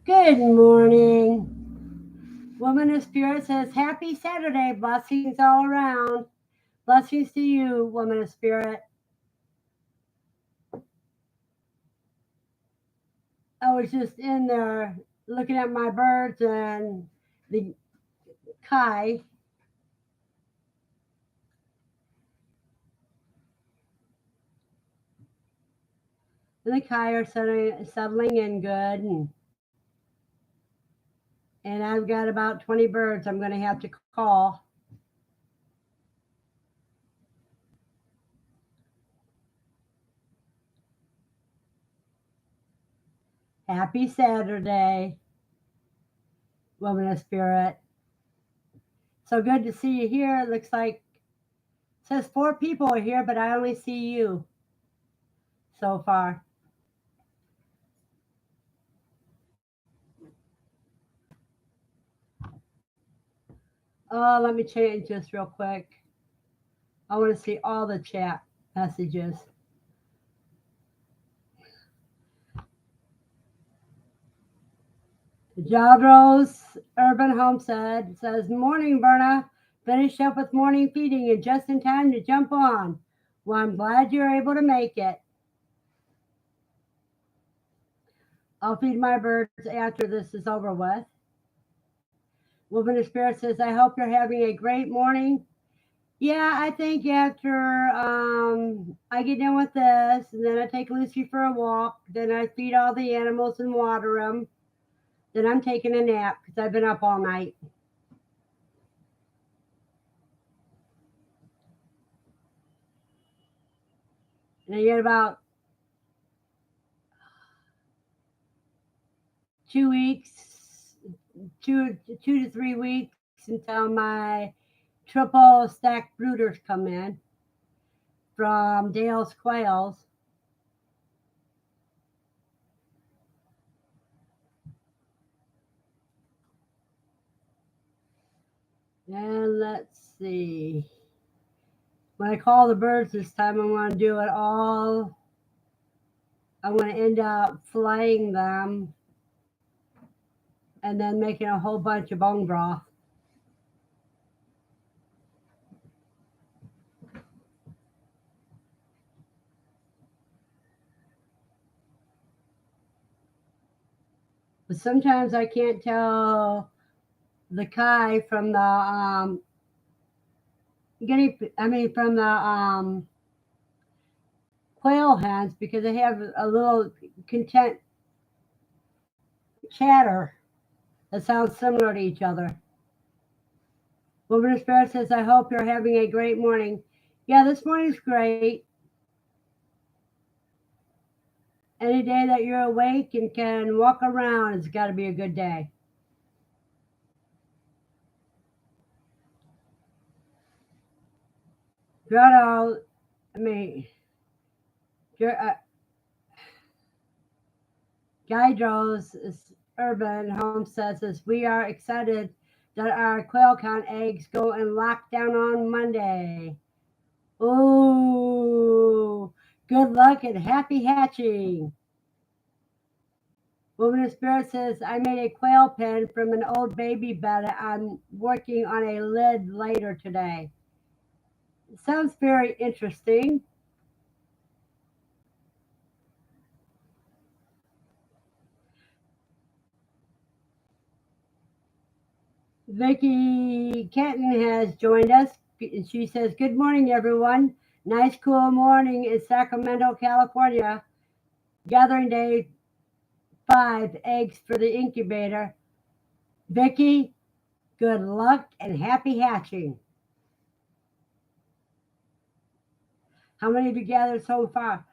Good morning. Woman of Spirit says, Happy Saturday. Blessings all around. Blessings to you, Woman of Spirit. I was just in there looking at my birds and the Kai. And the Kai are settling in good. And I've got about 20 birds I'm going to have to call. Happy Saturday, Woman of Spirit. So good to see you here. It looks like it says 4 people are here, but I only see you so far. Oh, let me change this real quick. I want to see all the chat messages. Jadros Urban Homestead says, Morning, Verna. Finished up with morning feeding and just in time to jump on. Well, I'm glad you're able to make it. I'll feed my birds after this is over with. Woman of Spirit says, I hope you're having a great morning. Yeah, I think after I get done with this, and then I take Lucy for a walk, then I feed all the animals and water them, then I'm taking a nap because I've been up all night. And I get about 2 weeks, 2 to 3 weeks until my triple stack brooders come in from Dale's Quails. And let's see. When I call the birds this time, I want to do it all. I want to end up filleting them and then making a whole bunch of bone broth. But sometimes I can't tell the Kai from the from the quail hens because they have a little content chatter that sounds similar to each other. Woman of Spirit says, I hope you're having a great morning. Yeah, this morning's great. Any day that you're awake and can walk around, it's got to be a good day. Grotto, I mean, uh, Guydros Urban Homestead says, we are excited that our quail count eggs go in lockdown on Monday. Ooh, good luck and happy hatching. Woman of Spirit says, I made a quail pen from an old baby bed. I'm working on a lid later today. It sounds very interesting. Vicky Kenton has joined us. She says, Good morning, everyone. Nice, cool morning in Sacramento, California. Gathering day 5, eggs for the incubator. Vicky, good luck and happy hatching. How many have you gathered so far?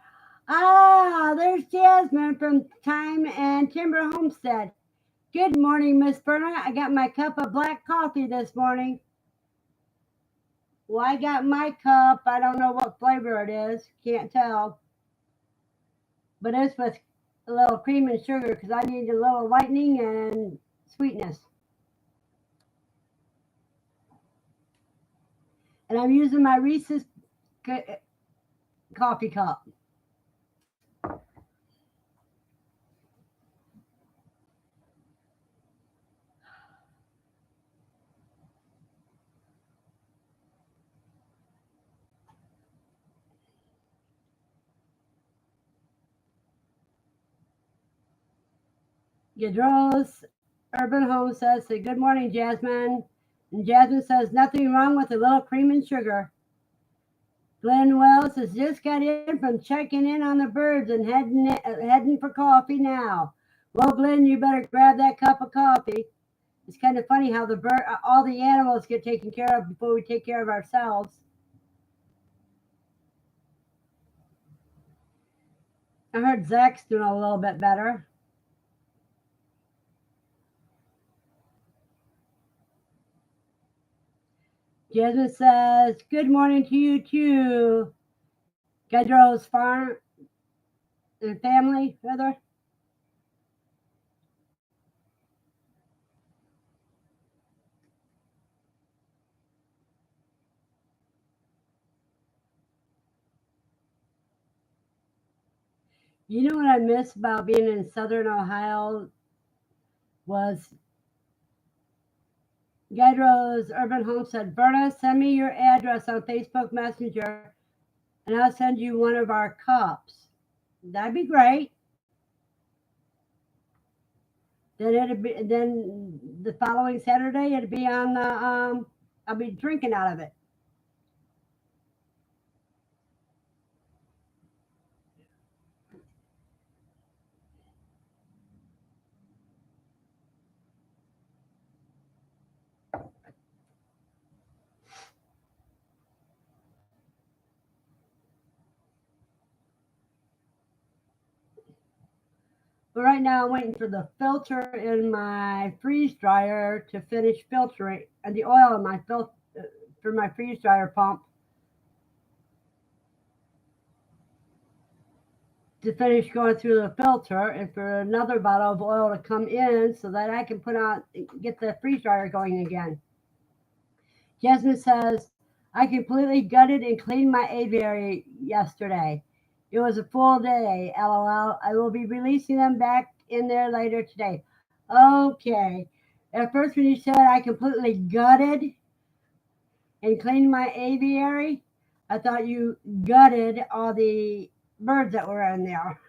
Ah, there's Jasmine from Time and Timber Homestead. Good morning, Miss Verna. I got my cup of black coffee this morning. Well, I got my cup. I don't know what flavor it is. Can't tell. But it's with a little cream and sugar because I need a little whitening and sweetness. And I'm using my Reese's coffee cup. Gedros Urban Home says, say, good morning, Jasmine. And Jasmine says, nothing wrong with a little cream and sugar. Glenn Wells has just got in from checking in on the birds and heading for coffee now. Well, Glenn, you better grab that cup of coffee. It's kind of funny how all the animals get taken care of before we take care of ourselves. I heard Zach's doing a little bit better. Jasmine says, good morning to you too. Gedro's farm and family, Heather. You know what I miss about being in Southern Ohio was Gedro's Urban Home said, Verna, send me your address on Facebook Messenger and I'll send you one of our cups. That'd be great. Then the following Saturday it'd be on the I'll be drinking out of it. But right now I'm waiting for the filter in my freeze dryer to finish filtering and the oil in my for my freeze dryer pump to finish going through the filter and for another bottle of oil to come in so that I can get the freeze dryer going again. Jasmine says, I completely gutted and cleaned my aviary yesterday. It was a full day, lol. I will be releasing them back in there later today. Okay. At first, when you said I completely gutted and cleaned my aviary, I thought you gutted all the birds that were in there.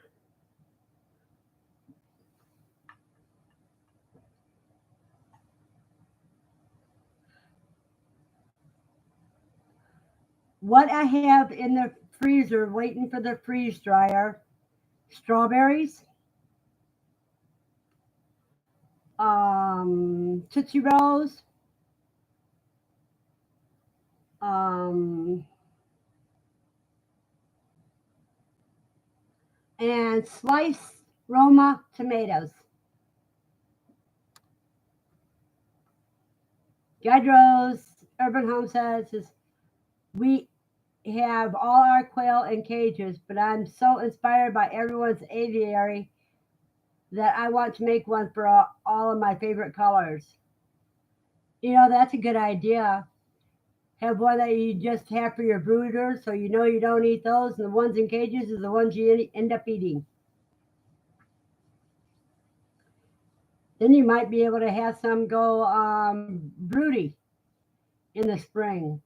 What I have in the freezer waiting for the freeze dryer, strawberries, Tootsie Rolls, um, and sliced Roma tomatoes. Gedros Urban Home says we have all our quail in cages, but I'm so inspired by everyone's aviary that I want to make one for all of my favorite colors. You know, that's a good idea. Have one that you just have for your brooders so you know you don't eat those, and the ones in cages are the ones you end up eating. Then you might be able to have some go broody in the spring.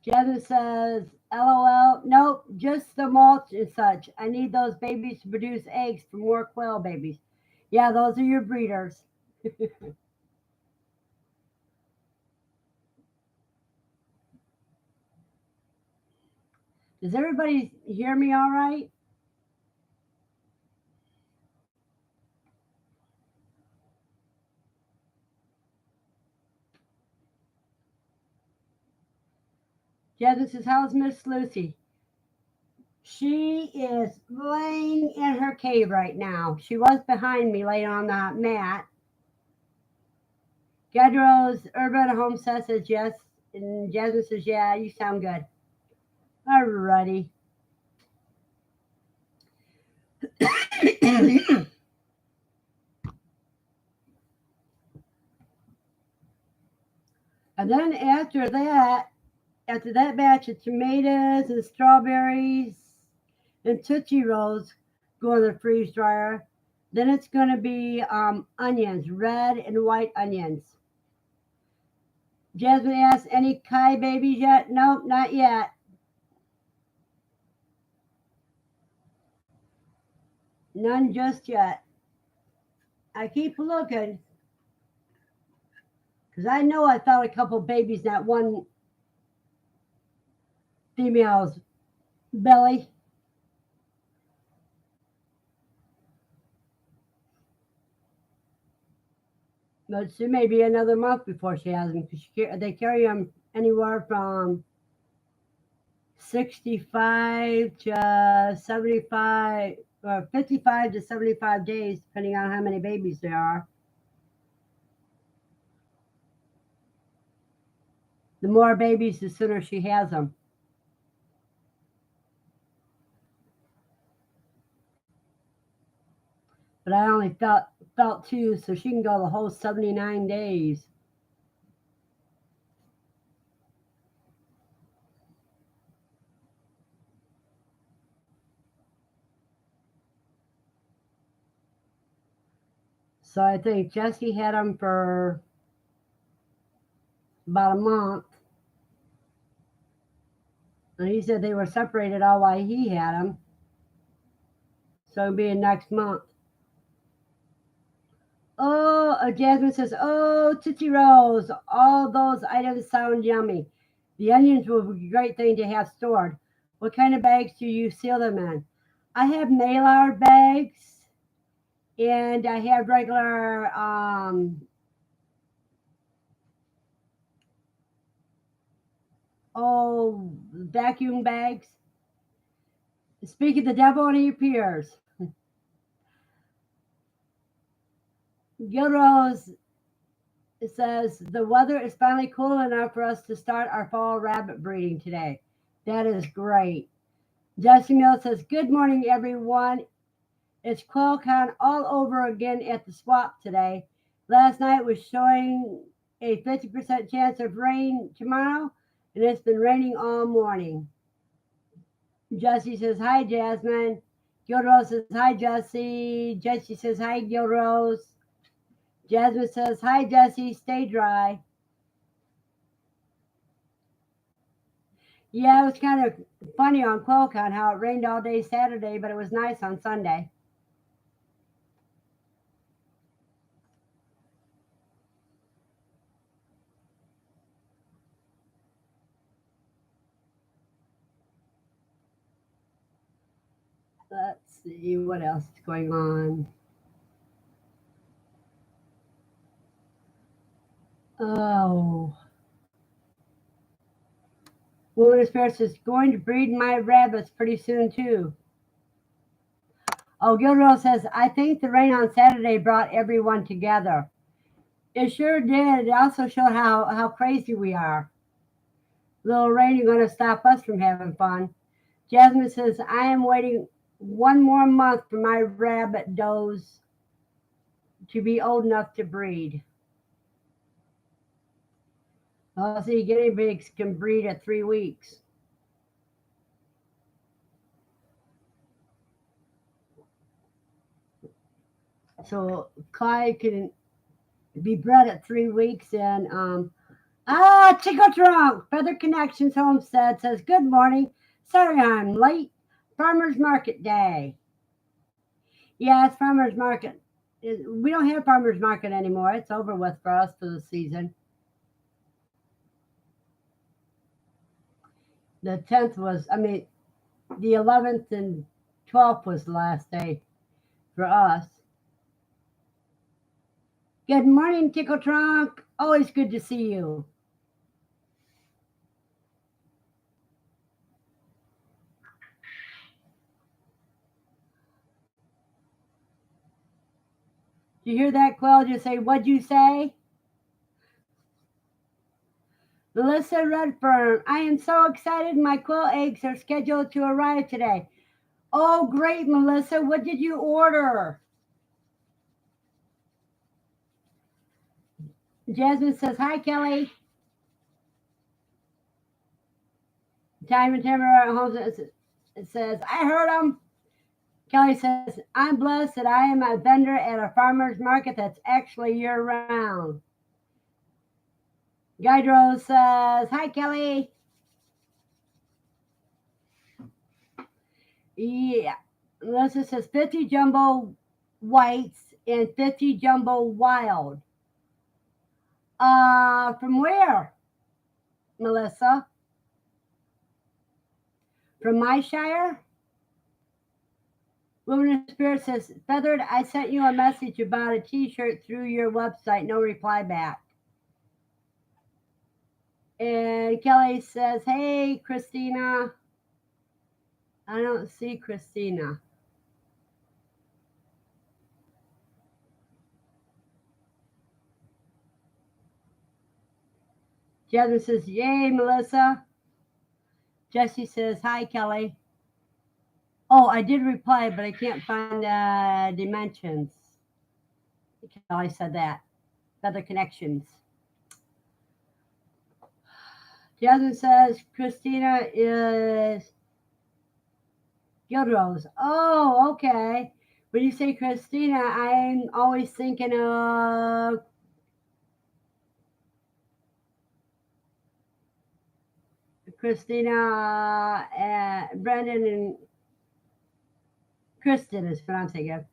Jasmine says, LOL, nope, just the mulch and such. I need those babies to produce eggs for more quail babies. Yeah, those are your breeders. Does everybody hear me all right? Jasmine says, how's Miss Lucy? She is laying in her cave right now. She was behind me laying on the mat. Gedro's Urban Home says yes. And Jasmine says, yeah, you sound good. Alrighty. And then after that batch of tomatoes and strawberries and Tootsie Rolls go in the freeze dryer, then it's going to be onions, red and white onions. Jasmine asks, any Kai babies yet? Nope, not yet. None just yet. I keep looking because I know I found a couple babies in that one female's belly. But she may be another month before she has them because they carry them anywhere from 65 to 75 or 55 to 75 days, depending on how many babies there are. The more babies, the sooner she has them. But I only felt two, so she can go the whole 79 days. So I think Jesse had them for about a month. And he said they were separated all while he had them. So it'll be next month. Oh, Jasmine says, oh, Tootsie Rolls, all those items sound yummy. The onions will be a great thing to have stored. What kind of bags do you seal them in? I have mail-out bags, and I have regular vacuum bags. Speak of the devil and he appears. Gilrose says the weather is finally cool enough for us to start our fall rabbit breeding today. That is great. Jesse Mills says, good morning, everyone. It's QuailCon all over again at the swap today. Last night was showing a 50% chance of rain tomorrow, and it's been raining all morning. Jesse says, hi, Jasmine. Gilrose says, hi, Jesse. Jesse says, hi, Gilrose. Jasmine says, hi, Jesse. Stay dry. Yeah, it was kind of funny on QuailCon how it rained all day Saturday, but it was nice on Sunday. Let's see what else is going on. Oh. Woman Express is going to breed my rabbits pretty soon, too. Oh, Gilroy says, I think the rain on Saturday brought everyone together. It sure did. It also showed how crazy we are. Little rain is going to stop us from having fun. Jasmine says, I am waiting one more month for my rabbit does to be old enough to breed. Oh, see, guinea pigs can breed at 3 weeks. So Clyde can be bred at 3 weeks. And Chico Trunk, Feather Connections Homestead says, good morning. Sorry I'm late. Farmer's Market Day. Yeah, it's Farmer's Market. We don't have Farmer's Market anymore. It's over with for us for the season. The 10th was, the 11th and 12th was the last day for us. Good morning, Tickle Trunk. Always good to see you. Did you hear that, Quail? Just say, what'd you say? Melissa Redfern, I am so excited. My quail eggs are scheduled to arrive today. Oh, great, Melissa. What did you order? Jasmine says, hi, Kelly. Time and Timber Homes says, I heard them. Kelly says, I'm blessed that I am a vendor at a farmer's market that's actually year-round. Guydro says, hi, Kelly. Yeah. Melissa says 50 jumbo whites and 50 jumbo wild. From where, Melissa? From my shire? Woman of Spirit says, Feathered, I sent you a message about a t-shirt through your website. No reply back. And Kelly says, hey, Christina. I don't see Christina. Jasmine says, yay, Melissa. Jessie says, hi, Kelly. Oh, I did reply, but I can't find dimensions. Kelly said that. Feather connections. Jasmine says, Christina is Gilrose. Oh, okay. When you say Christina, I'm always thinking of Christina, Brendan, and Kristen is what I'm thinking of.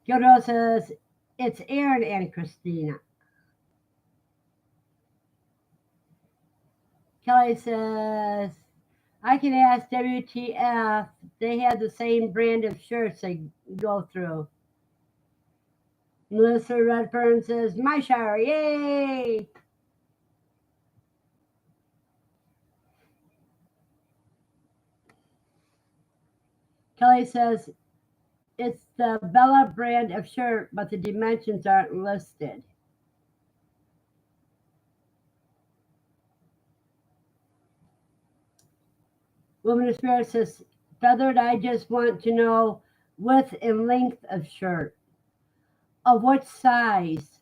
Gilrose says, it's Aaron and Christina. Kelly says, I can ask WTF. They have the same brand of shirts they go through. Melissa Redfern says, my shire, yay! Kelly says, it's the Bella brand of shirt, but the dimensions aren't listed. Woman of Spirit says, Feathered, I just want to know width and length of shirt. Of what size?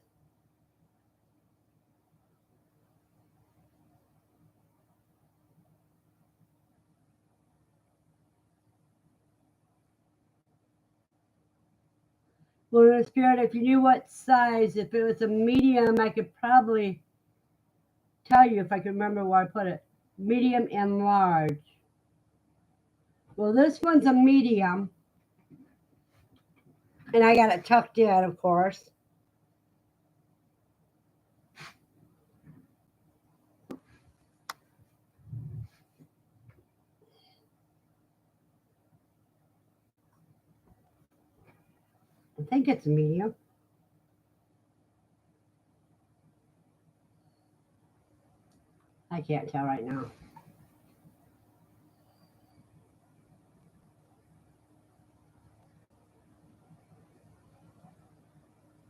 Woman of Spirit, if you knew what size, if it was a medium, I could probably tell you if I could remember where I put it. Medium and large. Well, this one's a medium. And I got it tucked in, of course. I think it's a medium. I can't tell right now.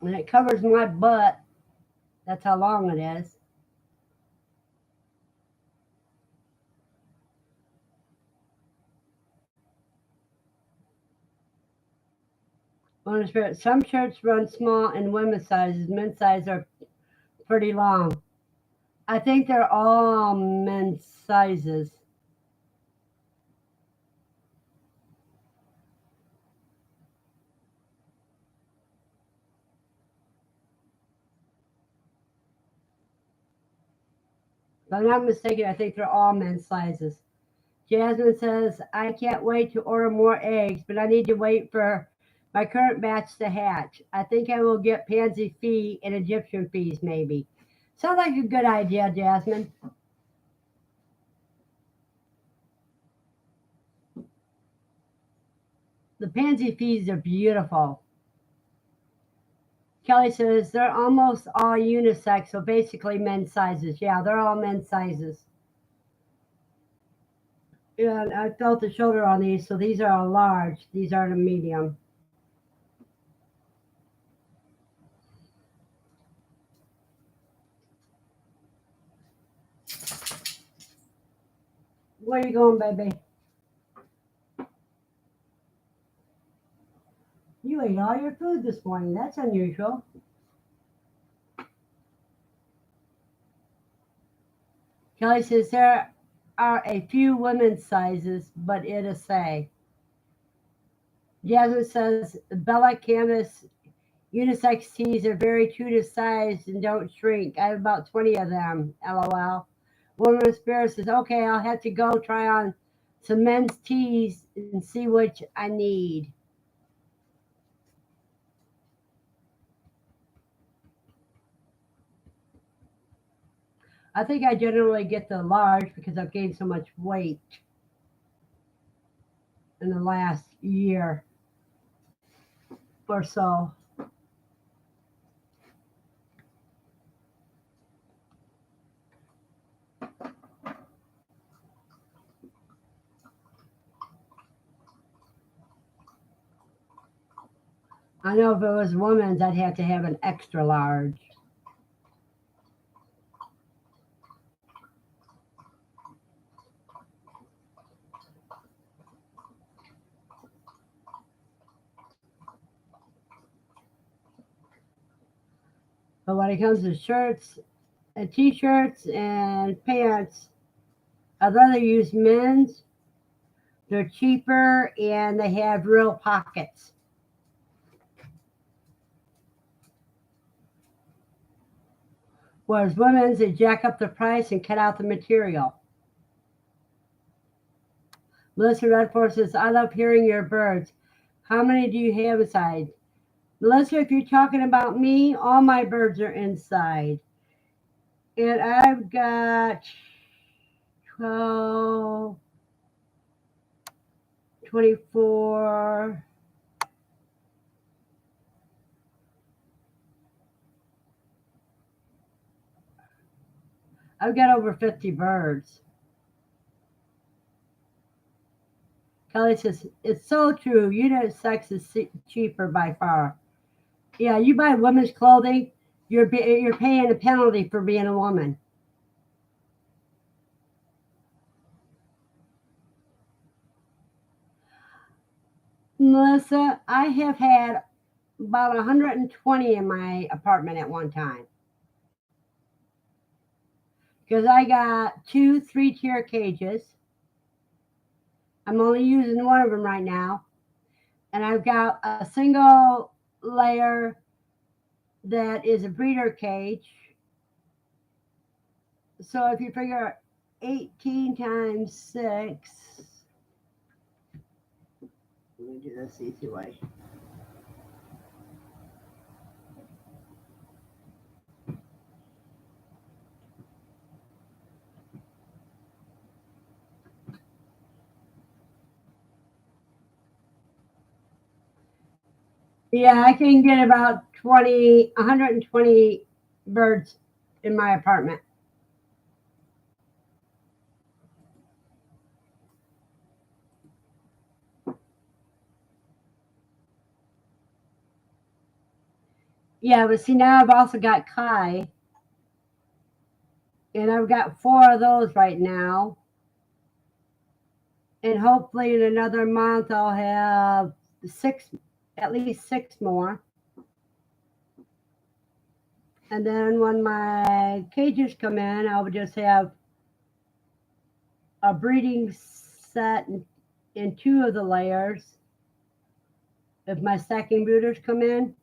And it covers my butt. That's how long it is. Woman of Spirit, some shirts run small in women's sizes. Men's sizes are pretty long. I think they're all men's sizes. If I'm not mistaken, I think they're all men's sizes. Jasmine says, I can't wait to order more eggs, but I need to wait for my current batch to hatch. I think I will get pansy fee and Egyptian fees, maybe. Sounds like a good idea, Jasmine. The pansy fees are beautiful. Kelly says they're almost all unisex, so basically men's sizes. Yeah, they're all men's sizes. And I felt the shoulder on these, so these are a large. These aren't a medium. Where are you going, baby? You ate all your food this morning. That's unusual. Kelly says there are a few women's sizes, but it is say. Jasmine says Bella Canvas unisex tees are very true to size and don't shrink. I have about 20 of them. LOL. Woman of Spirit says, okay, I'll have to go try on some men's tees and see which I need. I think I generally get the large because I've gained so much weight in the last year or so. I know if it was women's, I'd have to have an extra large. But when it comes to shirts and t-shirts and pants, I'd rather use men's. They're cheaper and they have real pockets. Whereas women's, they jack up the price and cut out the material. Melissa Redford says, I love hearing your birds. How many do you have inside? Melissa, if you're talking about me, all my birds are inside. And I've got 12, 24. I've got over 50 birds. Kelly says, it's so true. Unisex is cheaper by far. Yeah, you buy women's clothing, you're paying a penalty for being a woman. Melissa, I have had about 120 in my apartment at one time. Because I got 2 3-tier cages. I'm only using one of them right now. And I've got a single layer that is a breeder cage. So if you figure 18 times 6, let me do this easy way. Yeah, I can get about 120 birds in my apartment. Yeah, but see, now I've also got Kai, and I've got 4 of those right now. And hopefully in another month I'll have 6, at least 6 more. And then when my cages come in, I'll just have a breeding set in 2 of the layers if my stacking brooders come in.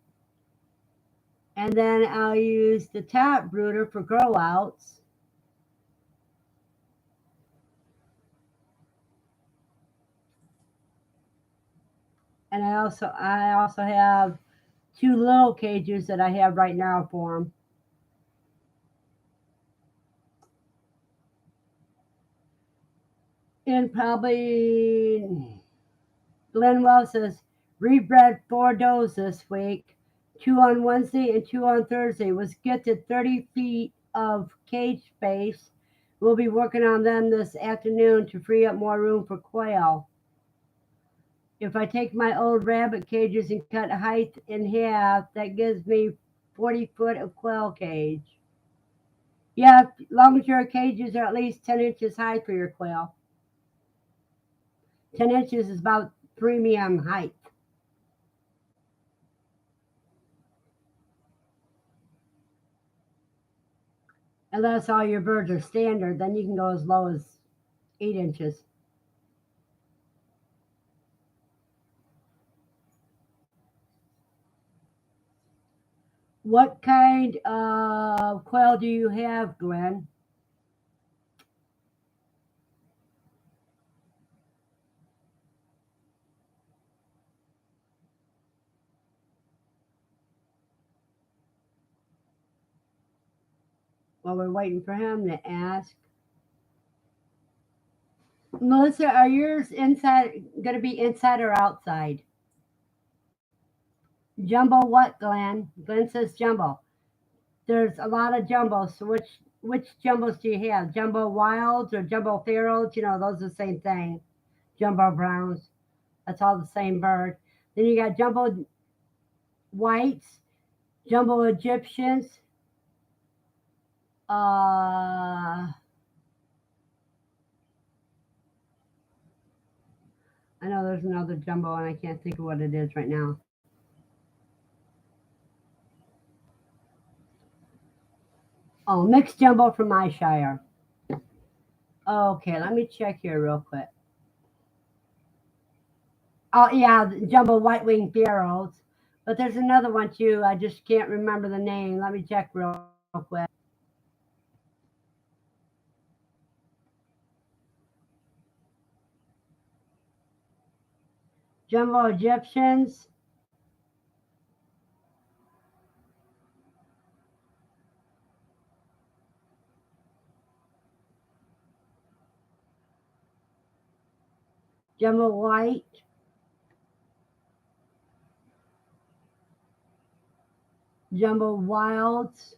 And then I'll use the top brooder for grow outs. And I also have 2 little cages that I have right now for them. And probably Glenn Wells says, rebred 4 does this week, 2 on Wednesday and 2 on Thursday. Was gifted 30 feet of cage space. We'll be working on them this afternoon to free up more room for quail. If I take my old rabbit cages and cut height in half, that gives me 40 foot of quail cage. Yeah, as long as your cages are at least 10 inches high for your quail. 10 inches is about premium height. Unless all your birds are standard, then you can go as low as 8 inches. What kind of quail do you have, Gwen? While we're waiting for him to ask. Melissa, are yours inside going to be inside or outside? Jumbo what, Glenn? Glenn says jumbo. There's a lot of jumbos. So which jumbos do you have? Jumbo wilds or jumbo ferals? You know, those are the same thing. Jumbo browns. That's all the same bird. Then you got jumbo whites, jumbo Egyptians. I know there's another jumbo and I can't think of what it is right now. Oh, mixed jumbo from my shire. Okay, let me check here real quick. Oh yeah, jumbo white winged barrels. But there's another one too. I just can't remember the name. Let me check real quick. Jumbo Egyptians. Jumbo white. Jumbo wilds.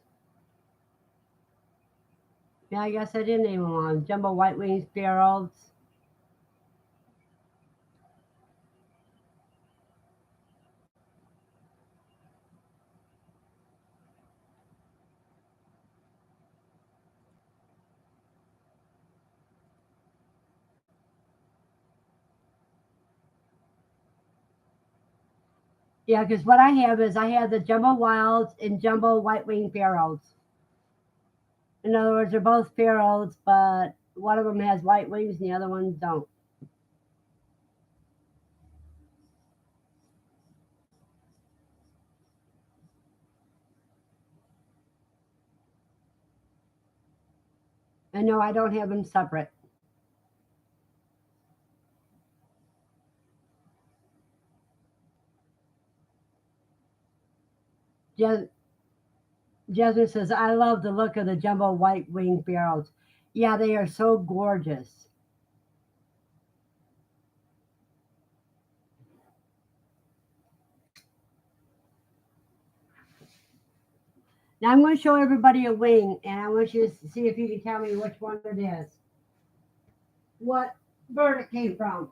Yeah, I guess I didn't name them all. Jumbo white winged barrels. Yeah, because what I have is I have the jumbo wilds and jumbo white winged barrels. In other words, they're both barrels, but one of them has white wings and the other ones don't. And no, I don't have them separate. Jasmine says, I love the look of the jumbo white winged barrels. Yeah, they are so gorgeous. Now I'm going to show everybody a wing, and I want you to see if you can tell me which one it is. What bird it came from.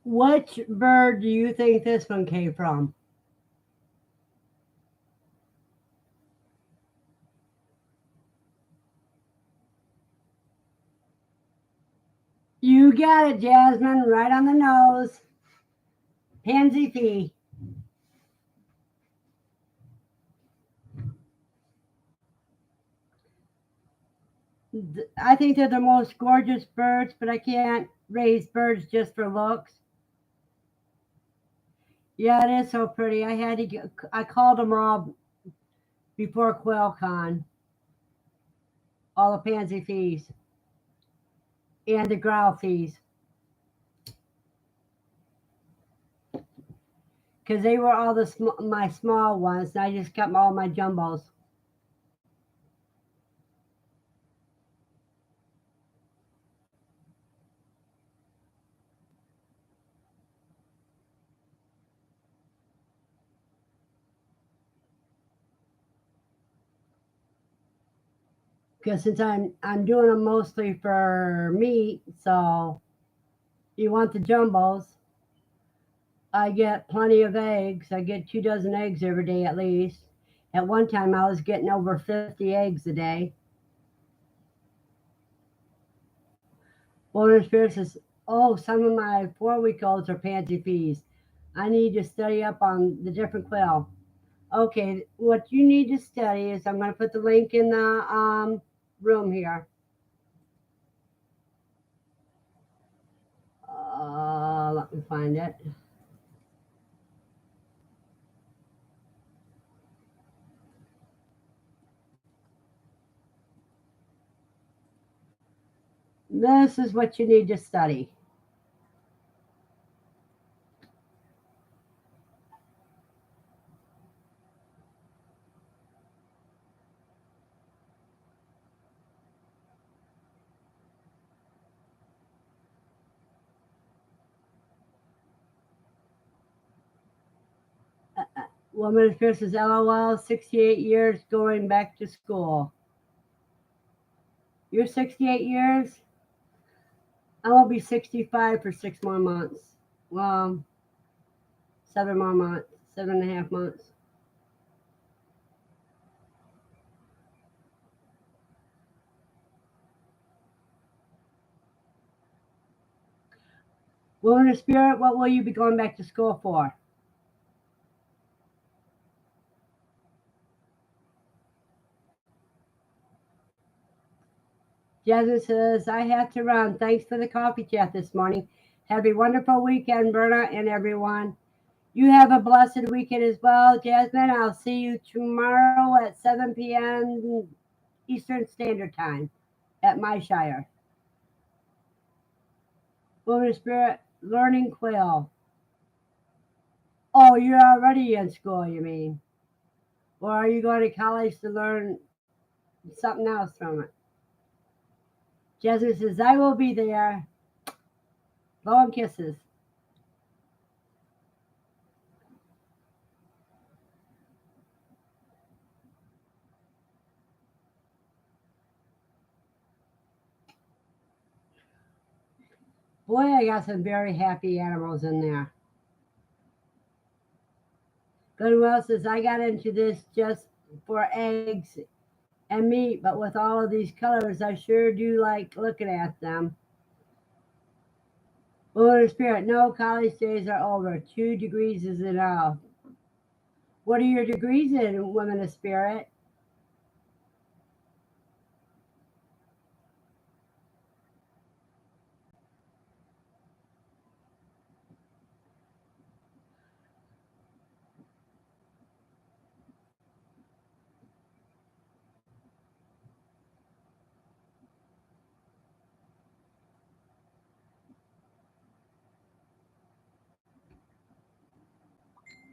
Which bird do you think this one came from? You got it, Jasmine, right on the nose. Pansy Fee. I think they're the most gorgeous birds, but I can't raise birds just for looks. Yeah, it is so pretty. I called them all before QuailCon. All the pansy fees and the growl fees. Because they were all my small ones, and I just kept all my jumbos. Because since I'm doing them mostly for meat, so you want the jumbos. I get plenty of eggs. I get 2 dozen eggs every day at least. At one time, I was getting over 50 eggs a day. Bonus Spirit says, oh, some of my 4-week-olds are pansy fees. I need to study up on the different quail. Okay, what you need to study is I'm going to put the link in the room here. find it. This is what you need to study. Woman of Spirit says, LOL, 68 years going back to school. You're 68 years? I will be 65 for 6 more months. Well, 7 more months, 7.5 months. Woman of Spirit, what will you be going back to school for? Jasmine says, I have to run. Thanks for the coffee chat this morning. Have a wonderful weekend, Verna and everyone. You have a blessed weekend as well, Jasmine. I'll see you tomorrow at 7 p.m. Eastern Standard Time at my shire. Woman of Spirit, learning Quail. Oh, you're already in school, you mean? Or are you going to college to learn something else from it? Jasmine says, I will be there. Blow kisses. Boy, I got some very happy animals in there. Goodwill says, I got into this just for eggs and meat, but with all of these colors, I sure do like looking at them. Woman of Spirit, no, college days are over. 2 degrees is enough. What are your degrees in, Women of Spirit?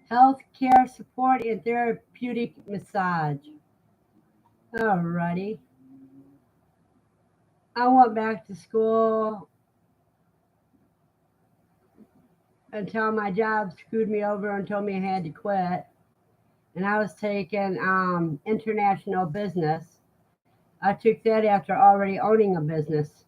Health care support and therapeutic massage. Alrighty. I went back to school until my job screwed me over and told me I had to quit. And I was taking international business. I took that after already owning a business.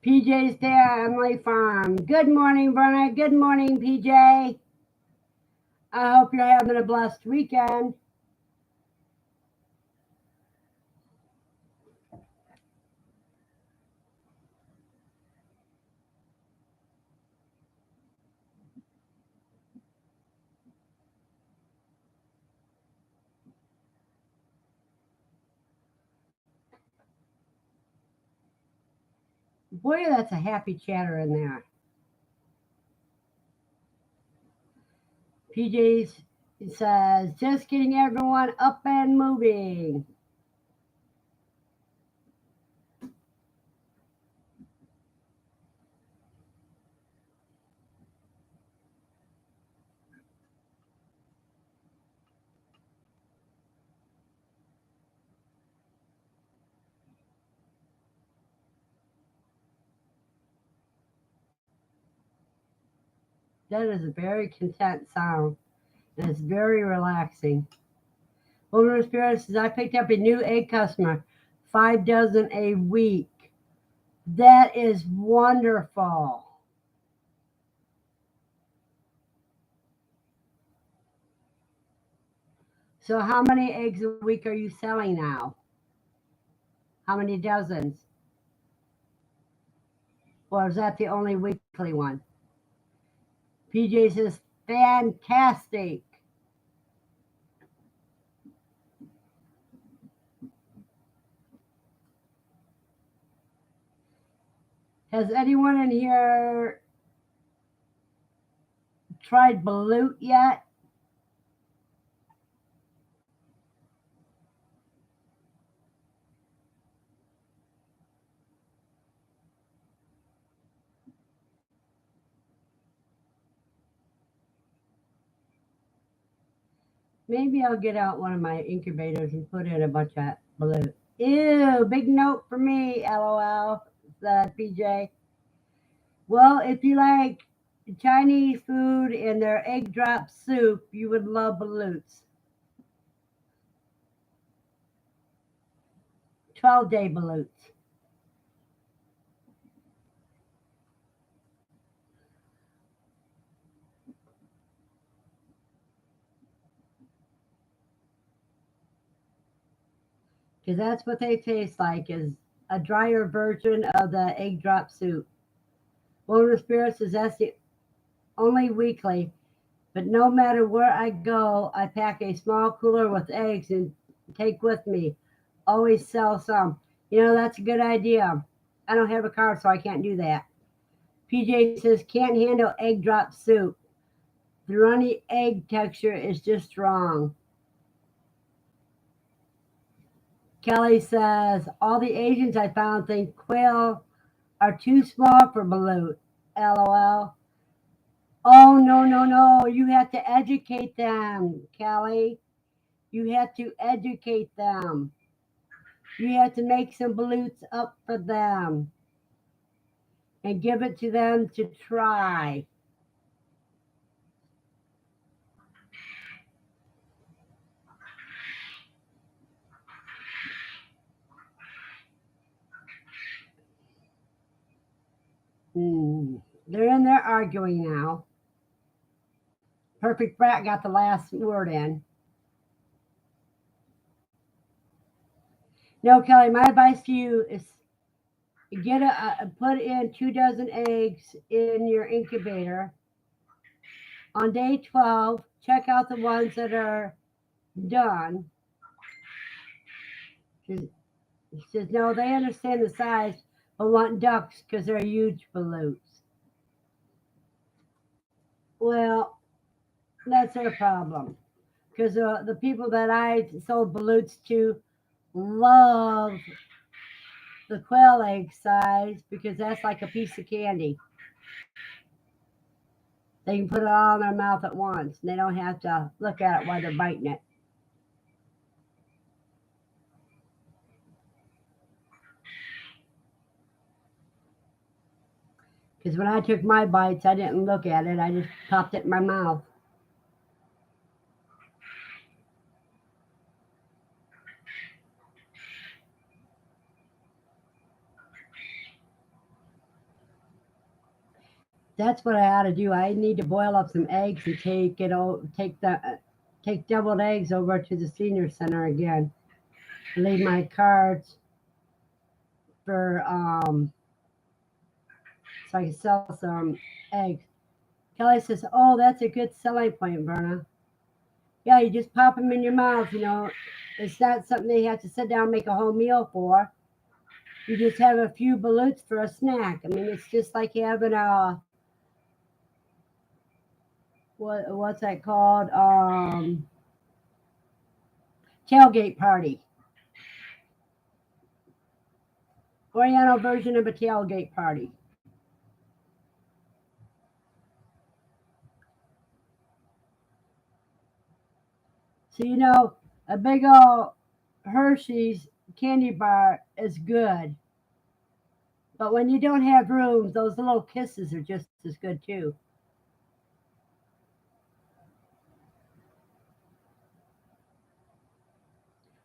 PJ's Family Farm. Good morning, Verna. Good morning, PJ. I hope you're having a blessed weekend. Boy, that's a happy chatter in there. PJ says, just getting everyone up and moving. That is a very content sound, and it's very relaxing. Woman of Spirit says, I picked up a new egg customer, 5 dozen a week. That is wonderful. So how many eggs a week are you selling now? How many dozens? Or is that the only weekly one? PJ says, fantastic. Has anyone in here tried balut yet? Maybe I'll get out one of my incubators and put in a bunch of balut. Ew, big note for me, LOL, said PJ. Well, if you like Chinese food and their egg drop soup, you would love balutes. 12-day balutes. Because that's what they taste like, is a drier version of the egg drop soup. Wilderness Spirit says that's the only weekly, but no matter where I go, I pack a small cooler with eggs and take with me. Always sell some. That's a good idea. I don't have a car, so I can't do that. PJ says, can't handle egg drop soup. The runny egg texture is just wrong. Kelly says, all the Asians I found think quail are too small for balut. LOL. Oh, no, no, no. You have to educate them, Kelly. You have to educate them. You have to make some balutes up for them and give it to them to try. They're in there arguing now. Perfect Brat got the last word in. No, Kelly, my advice to you is put in 2 dozen eggs in your incubator. On day 12, check out the ones that are done. She says, no, they understand the size, but want ducks because they're huge balutes. Well, that's their problem. Because the people that I sold balutes to love the quail egg size because that's like a piece of candy. They can put it all in their mouth at once, and they don't have to look at it while they're biting it. Because when I took my bites, I didn't look at it. I just popped it in my mouth. That's what I ought to do. I need to boil up some eggs and take deviled eggs over to the senior center again. Leave my cards for so I can sell some eggs. Kelly says, "Oh, that's a good selling point, Verna. Yeah, you just pop them in your mouth. It's not something they have to sit down and make a whole meal for. You just have a few balutes for a snack. I mean, it's just like having a what's that called? Tailgate party. Oriental version of a tailgate party." So, a big old Hershey's candy bar is good. But when you don't have room, those little kisses are just as good too.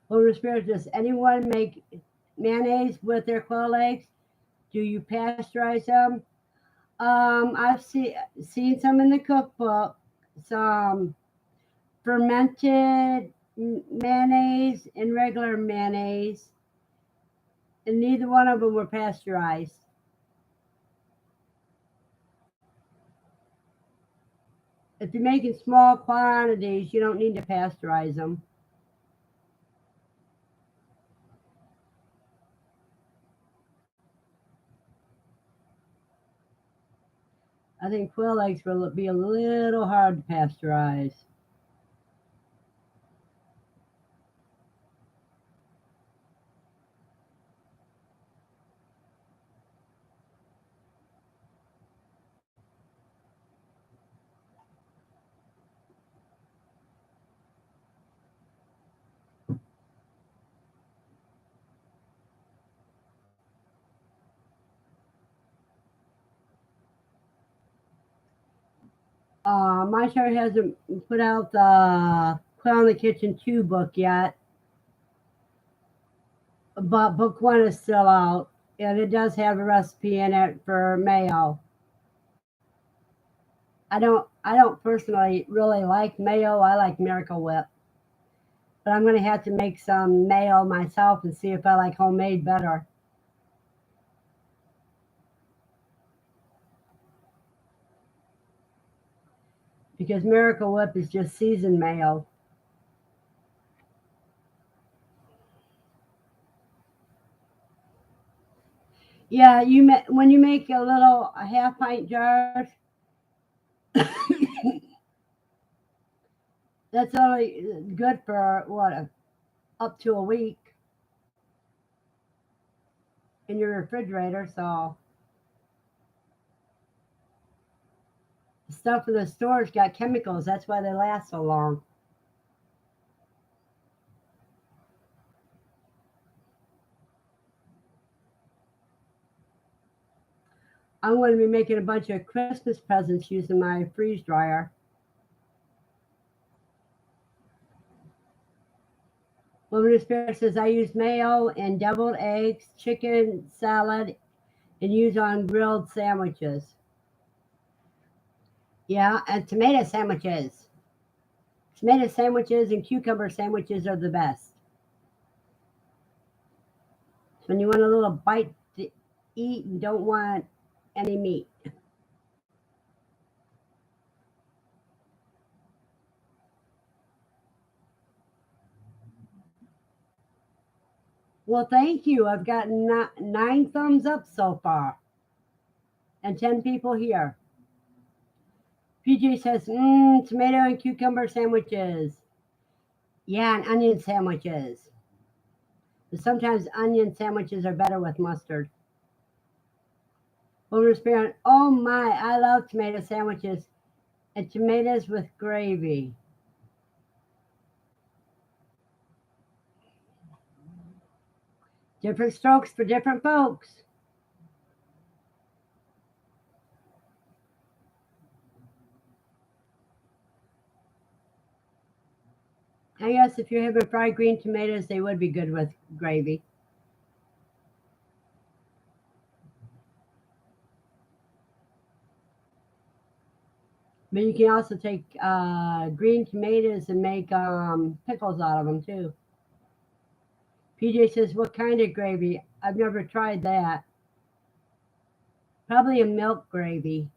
Holy Spirit, does anyone make mayonnaise with their quail eggs? Do you pasteurize them? I've seen some in the cookbook, some fermented mayonnaise and regular mayonnaise, and neither one of them were pasteurized. If you're making small quantities, you don't need to pasteurize them. I think quail eggs will be a little hard to pasteurize. My chart hasn't put out the Quail in the Kitchen 2 book yet, but book 1 is still out, and it does have a recipe in it for mayo. I don't personally really like mayo. I like Miracle Whip, but I'm gonna have to make some mayo myself and see if I like homemade better. Because Miracle Whip is just seasoned mayo. Yeah, when you make a half pint jars, that's only good for what, up to a week in your refrigerator. So the stuff in the stores got chemicals. That's why they last so long. I'm going to be making a bunch of Christmas presents using my freeze dryer. Woman of Spirit says I use mayo and deviled eggs, chicken salad, and use on grilled sandwiches. Yeah, and tomato sandwiches. Tomato sandwiches and cucumber sandwiches are the best. When you want a little bite to eat and don't want any meat. Well, thank you. I've gotten 9 thumbs up so far and 10 people here. PJ says, tomato and cucumber sandwiches. Yeah, and onion sandwiches. But sometimes onion sandwiches are better with mustard. Bonus parent, oh my, I love tomato sandwiches and tomatoes with gravy. Different strokes for different folks. I guess if you're having fried green tomatoes, they would be good with gravy. But you can also take green tomatoes and make pickles out of them too. PJ says, what kind of gravy? I've never tried that. Probably a milk gravy.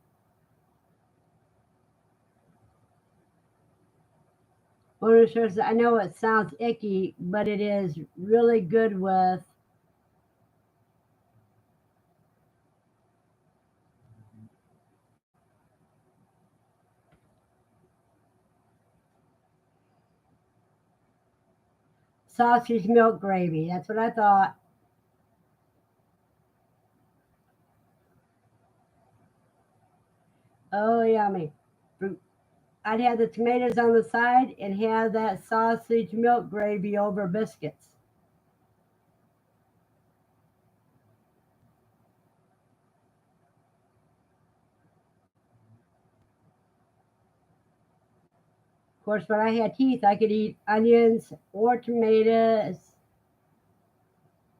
Bonus says, I know it sounds icky, but it is really good with sausage milk gravy. That's what I thought. Oh, yummy. I'd have the tomatoes on the side and have that sausage milk gravy over biscuits. Of course, when I had teeth, I could eat onions or tomatoes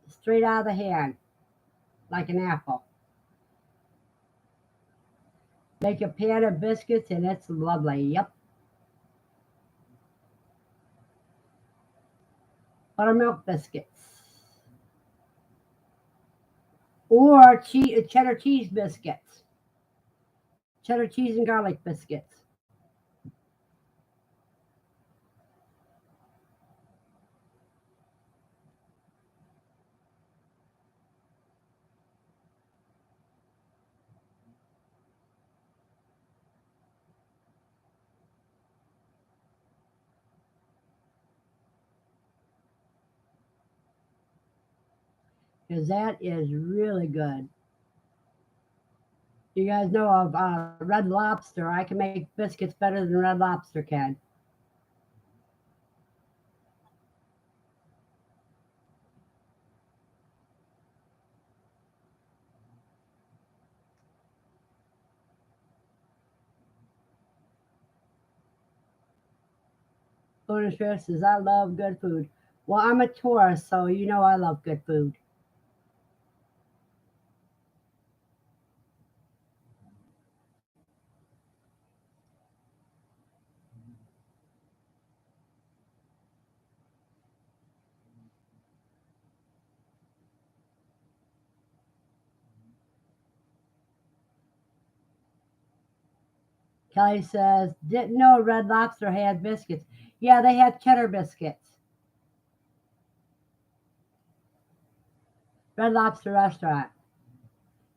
straight out of the hand, like an apple. Make a pan of biscuits, and it's lovely. Yep. buttermilk biscuits, or cheddar cheese biscuits, cheddar cheese and garlic biscuits. Because that is really good. You guys know of Red Lobster. I can make biscuits better than Red Lobster can. Bonus Fair says, I love good food. Well, I'm a tourist, so you know I love good food. Kelly says, didn't know Red Lobster had biscuits. Yeah, they have cheddar biscuits. Red Lobster restaurant.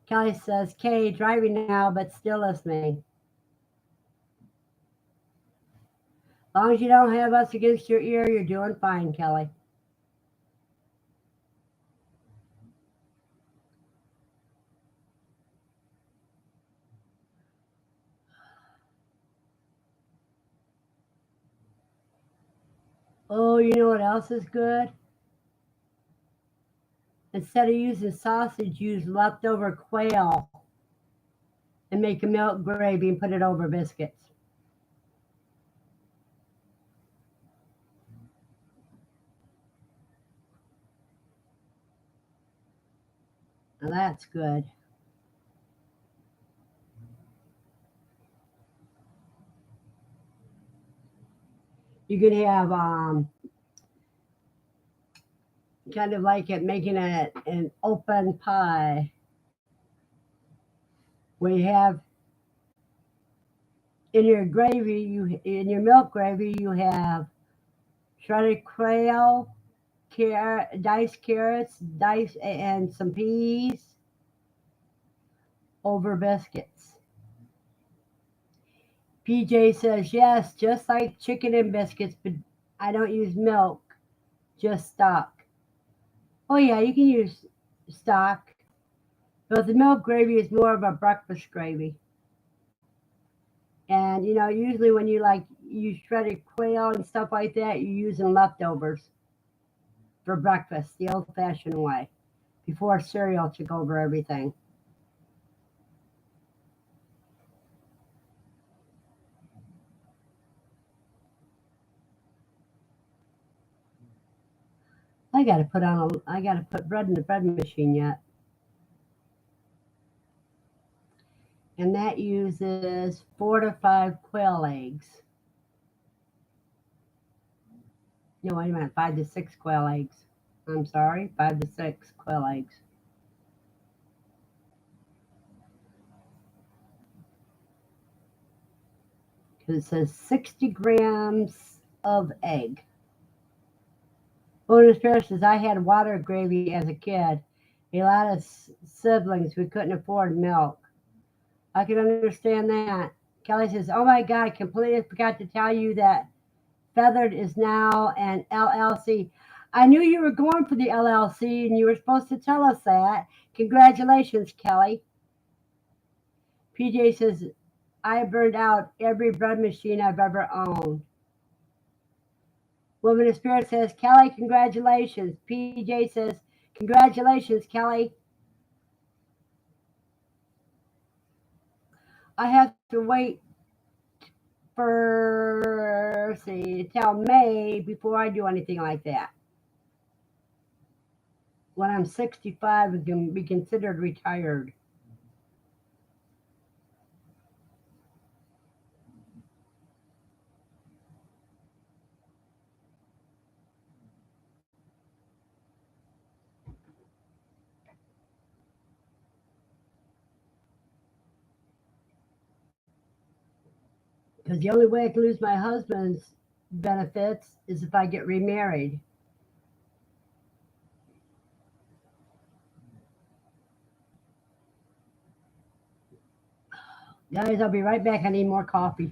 Kelly says, Kay, driving now, but still listening. As long as you don't have us against your ear, you're doing fine, Kelly. Oh, you know what else is good? Instead of using sausage, use leftover quail and make a milk gravy and put it over biscuits. Now that's good. You could have kind of like it making an open pie where you have in your gravy, in your milk gravy, you have shredded quail, diced carrots, and some peas over biscuits. PJ says yes, just like chicken and biscuits, but I don't use milk, just stock. Oh yeah, you can use stock, but the milk gravy is more of a breakfast gravy. And usually when you use shredded quail and stuff like that, you're using leftovers for breakfast, the old-fashioned way, before cereal took over everything. I gotta put bread in the bread machine yet. And that uses 4 to 5 quail eggs. No, wait a minute, 5 to 6 quail eggs. I'm sorry, 5 to 6 quail eggs. Because it says 60 grams of egg. Bonus Pair says, I had water gravy as a kid. A lot of siblings, we couldn't afford milk. I can understand that. Kelly says, oh my God, completely forgot to tell you that Feathered is now an LLC. I knew you were going for the LLC and you were supposed to tell us that. Congratulations, Kelly. PJ says, I burned out every bread machine I've ever owned. Woman of Spirit says, Kelly, congratulations. PJ says, congratulations, Kelly. I have to wait for, till May before I do anything like that. When I'm 65, I can be considered retired. Because the only way I can lose my husband's benefits is if I get remarried. Guys, I'll be right back. I need more coffee.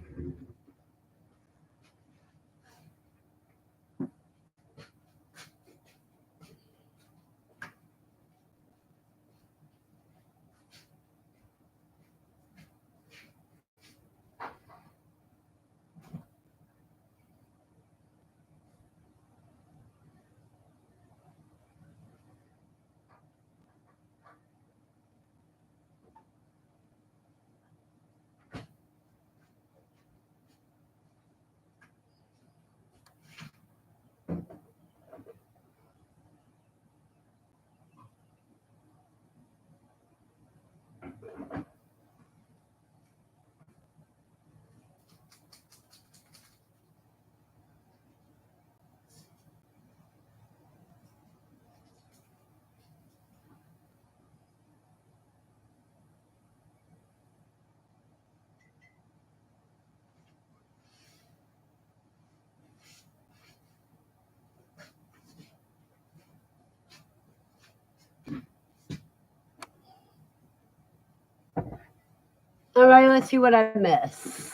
All right, let's see what I miss.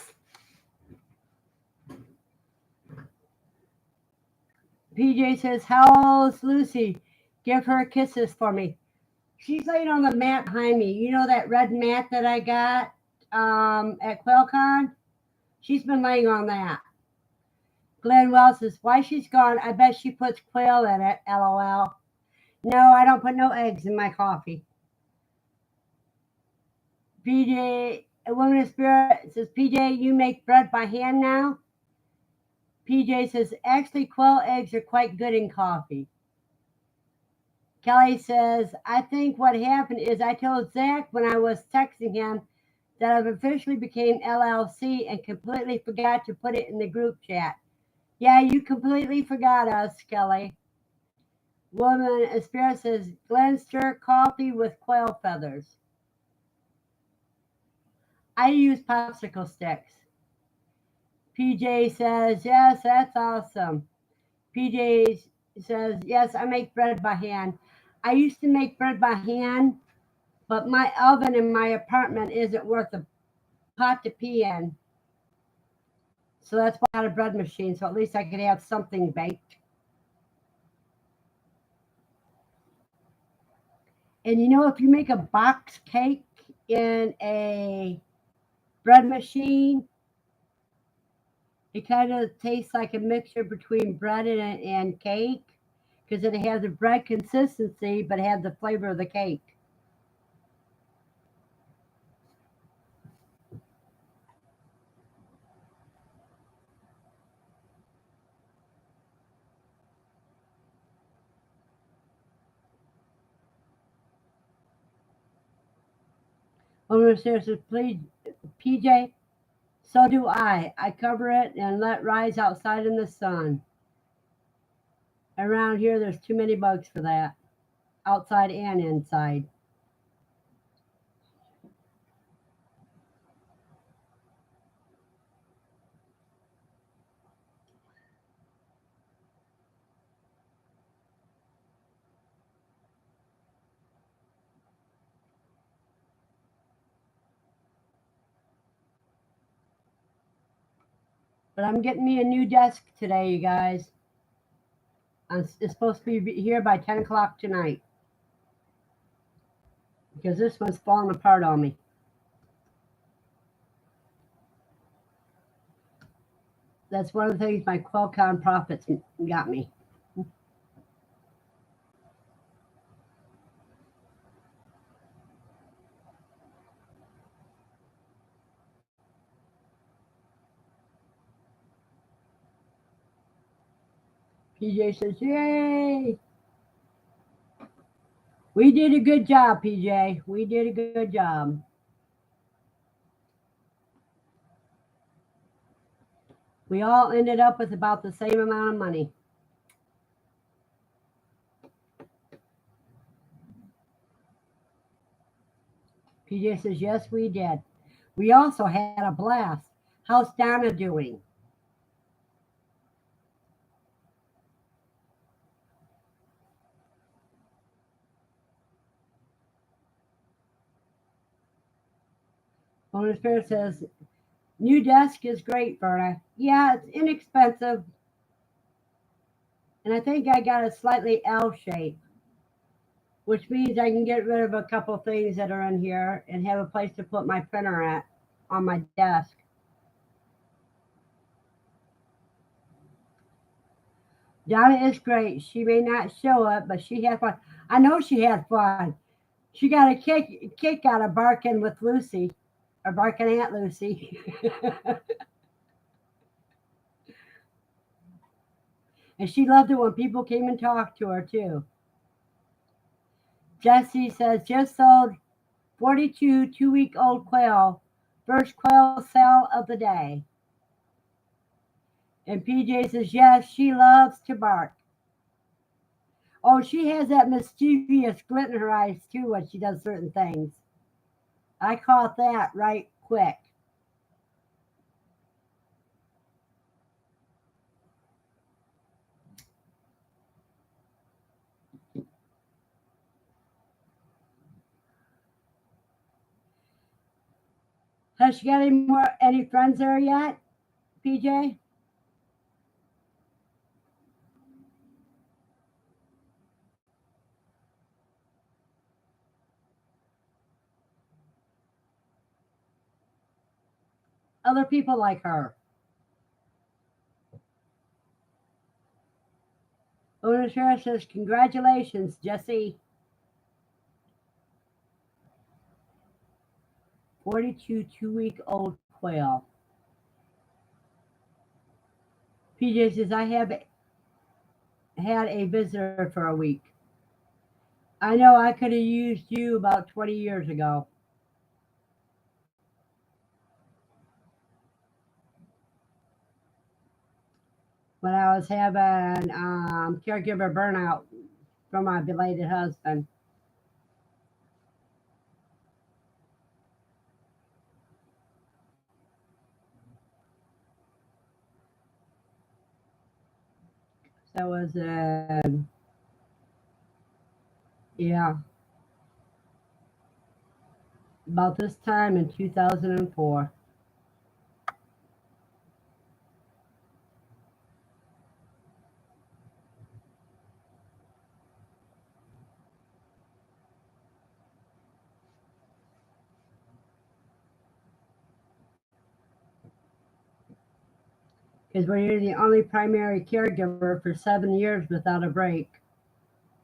PJ says, how's Lucy? Give her kisses for me. She's laying on the mat behind me. You know that red mat that I got at QuailCon? She's been laying on that. Glenn Wells says, why she's gone? I bet she puts quail in it, LOL. No, I don't put no eggs in my coffee. PJ, a woman of spirit says, PJ, you make bread by hand now? PJ says, actually, quail eggs are quite good in coffee. Kelly says, I think what happened is I told Zach when I was texting him that I've officially became LLC and completely forgot to put it in the group chat. Yeah, you completely forgot us, Kelly. Woman of spirit says, Glenn stir coffee with quail feathers. I use popsicle sticks. PJ says, yes, that's awesome. PJ says, yes, I make bread by hand. I used to make bread by hand, but my oven in my apartment isn't worth a pot to pee in. So that's why I got a bread machine, so at least I could have something baked. And you know, if you make a box cake in a bread machine, it kind of tastes like a mixture between bread and cake because it has a bread consistency but has the flavor of the cake. Owner says, please, PJ, so do I. I cover it and let rise outside in the sun. Around here, there's too many bugs for that, outside and inside. But I'm getting me a new desk today, you guys. It's supposed to be here by 10 o'clock tonight because this one's falling apart on me. That's one of the things my QuailCon profits got me. PJ says, yay! We did a good job, PJ. We did a good job. We all ended up with about the same amount of money. PJ says, yes, we did. We also had a blast. How's Donna doing? Bonus Spirit says, new desk is great, Verna. Yeah, it's inexpensive. And I think I got a slightly L shape, which means I can get rid of a couple things that are in here and have a place to put my printer at on my desk. Donna is great. She may not show up, but she had fun. I know she had fun. She got a kick out of barking with Lucy, or barking at Lucy. And she loved it when people came and talked to her too. Jesse says, just sold 42 2-week old quail. First quail sale of the day. And PJ says, yes, she loves to bark. Oh, she has that mischievous glint in her eyes too when she does certain things. I caught that right quick. Has she got any friends there yet, PJ? Other people like her. Owner Sheriff says, congratulations, Jesse. 42 2-week old quail. PJ says, I have had a visitor for a week. I know I could have used you about 20 years ago. When I was having caregiver burnout from my belated husband. That was, yeah, about this time in 2004. Because when you're the only primary caregiver for 7 years without a break,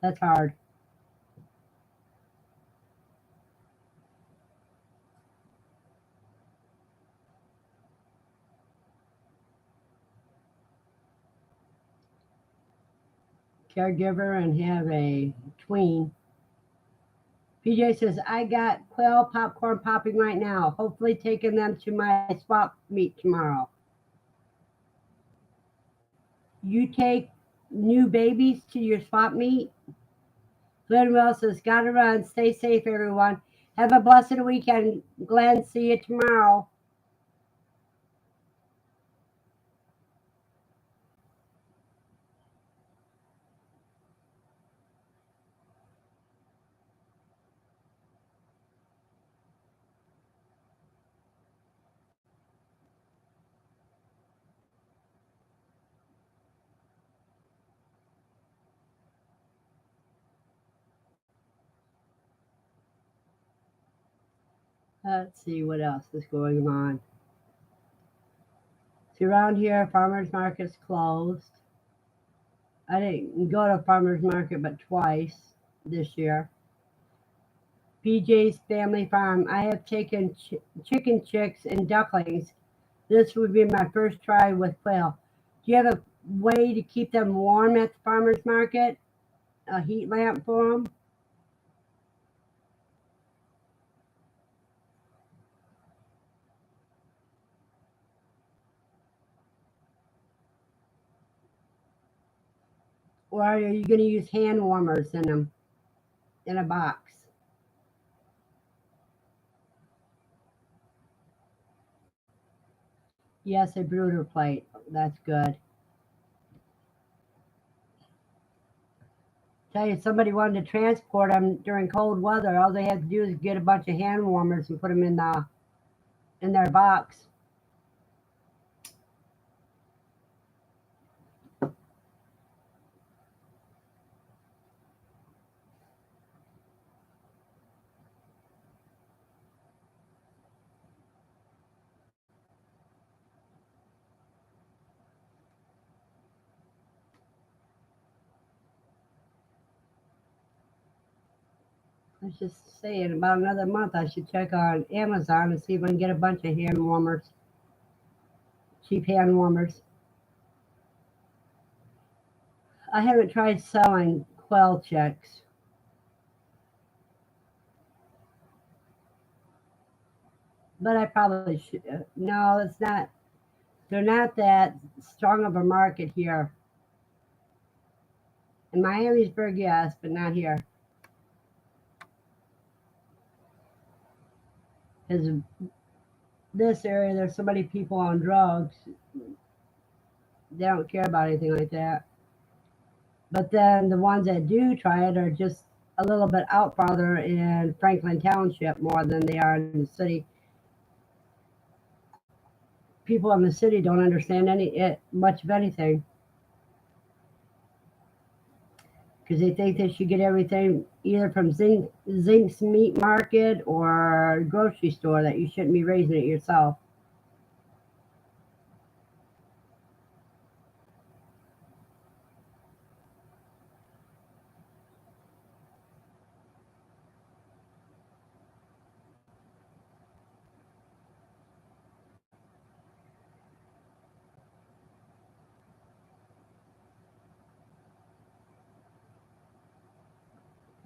that's hard. Caregiver and have a tween. PJ says, I got quail popcorn popping right now. Hopefully taking them to my swap meet tomorrow. You take new babies to your swap meet? Glenn Wells says, gotta run. Stay safe, everyone. Have a blessed weekend. Glenn, see you tomorrow. Let's see what else is going on. See, around here, farmers market's closed. I didn't go to farmers market but twice this year. PJ's Family Farm. I have taken chicken chicks and ducklings. This would be my first try with quail. Do you have a way to keep them warm at the farmer's market? A heat lamp for them? Or are you going to use hand warmers in them in a box? Yes, a brooder plate. That's good. Tell you, somebody wanted to transport them during cold weather. All they had to do is get a bunch of hand warmers and put them in their box. I was just saying, about another month, I should check on Amazon and see if I can get a bunch of hand warmers, cheap hand warmers. I haven't tried selling Quail checks, but I probably should. No, it's not. They're not that strong of a market here. In Miamisburg, yes, but not here. Because this area, there's so many people on drugs, they don't care about anything like that. But then the ones that do try it are just a little bit out farther in Franklin Township more than they are in the city. People in the city don't understand much of anything because they think they should get everything either from Zink's meat market or grocery store, that you shouldn't be raising it yourself.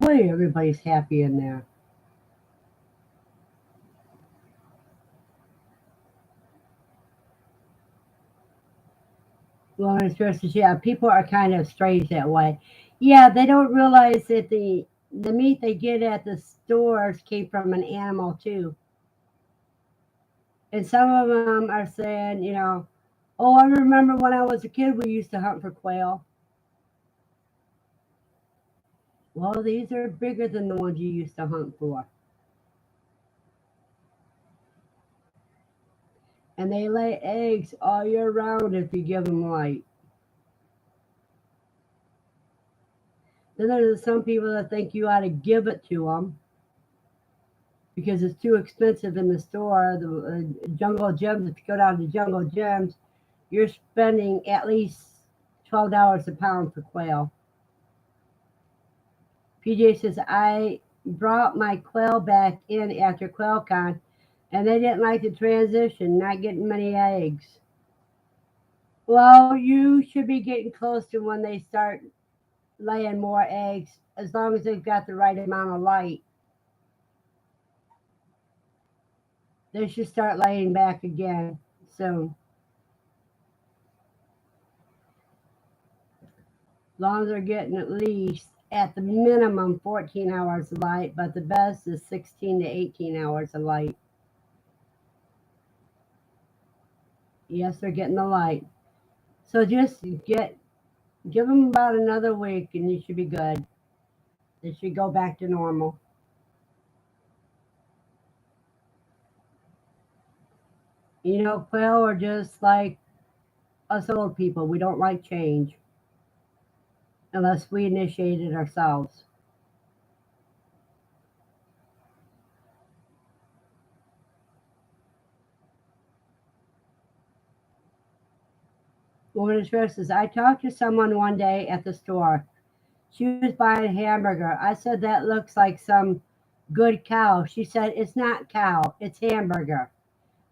Boy, everybody's happy in there. Well, it's just, yeah, people are kind of strange that way. Yeah, they don't realize that the meat they get at the stores came from an animal too. And some of them are saying, oh, I remember when I was a kid, we used to hunt for quail. Well, these are bigger than the ones you used to hunt for. And they lay eggs all year round if you give them light. Then there's some people that think you ought to give it to them because it's too expensive in the store. The Jungle Gems, if you go down to Jungle Gems, you're spending at least $12 a pound for quail. PJ says, I brought my quail back in after QuailCon, and they didn't like the transition, not getting many eggs. Well, you should be getting close to when they start laying more eggs, as long as they've got the right amount of light. They should start laying back again soon. As long as they're getting at least, at the minimum, 14 hours of light, but the best is 16 to 18 hours of light. Yes, they're getting the light. So just give them about another week and you should be good. They should go back to normal. Quail are just like us old people. We don't like change unless we initiate it ourselves. Woman in Stress says, I talked to someone one day at the store. She was buying a hamburger. I said, that looks like some good cow. She said, it's not cow, it's hamburger.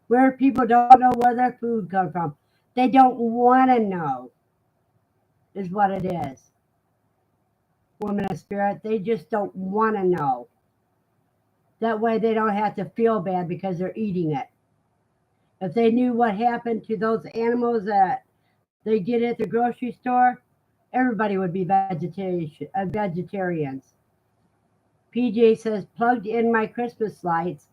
Where people don't know where their food comes from. They don't want to know, is what it is. Woman of Spirit, they just don't want to know. That way they don't have to feel bad because they're eating it. If they knew what happened to those animals that they get at the grocery store, everybody would be vegetarians. PJ says, plugged in my Christmas lights.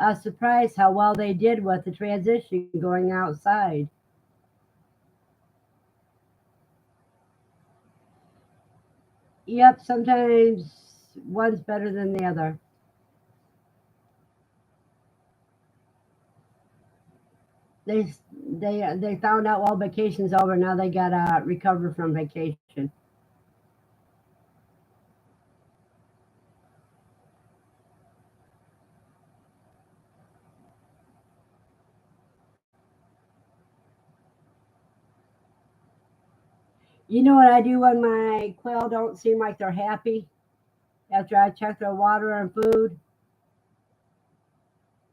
I was surprised how well they did with the transition going outside. Yep, sometimes one's better than the other. They found out while vacation's over. Now they gotta recover from vacation. You know what I do when my quail don't seem like they're happy after I check their water and food?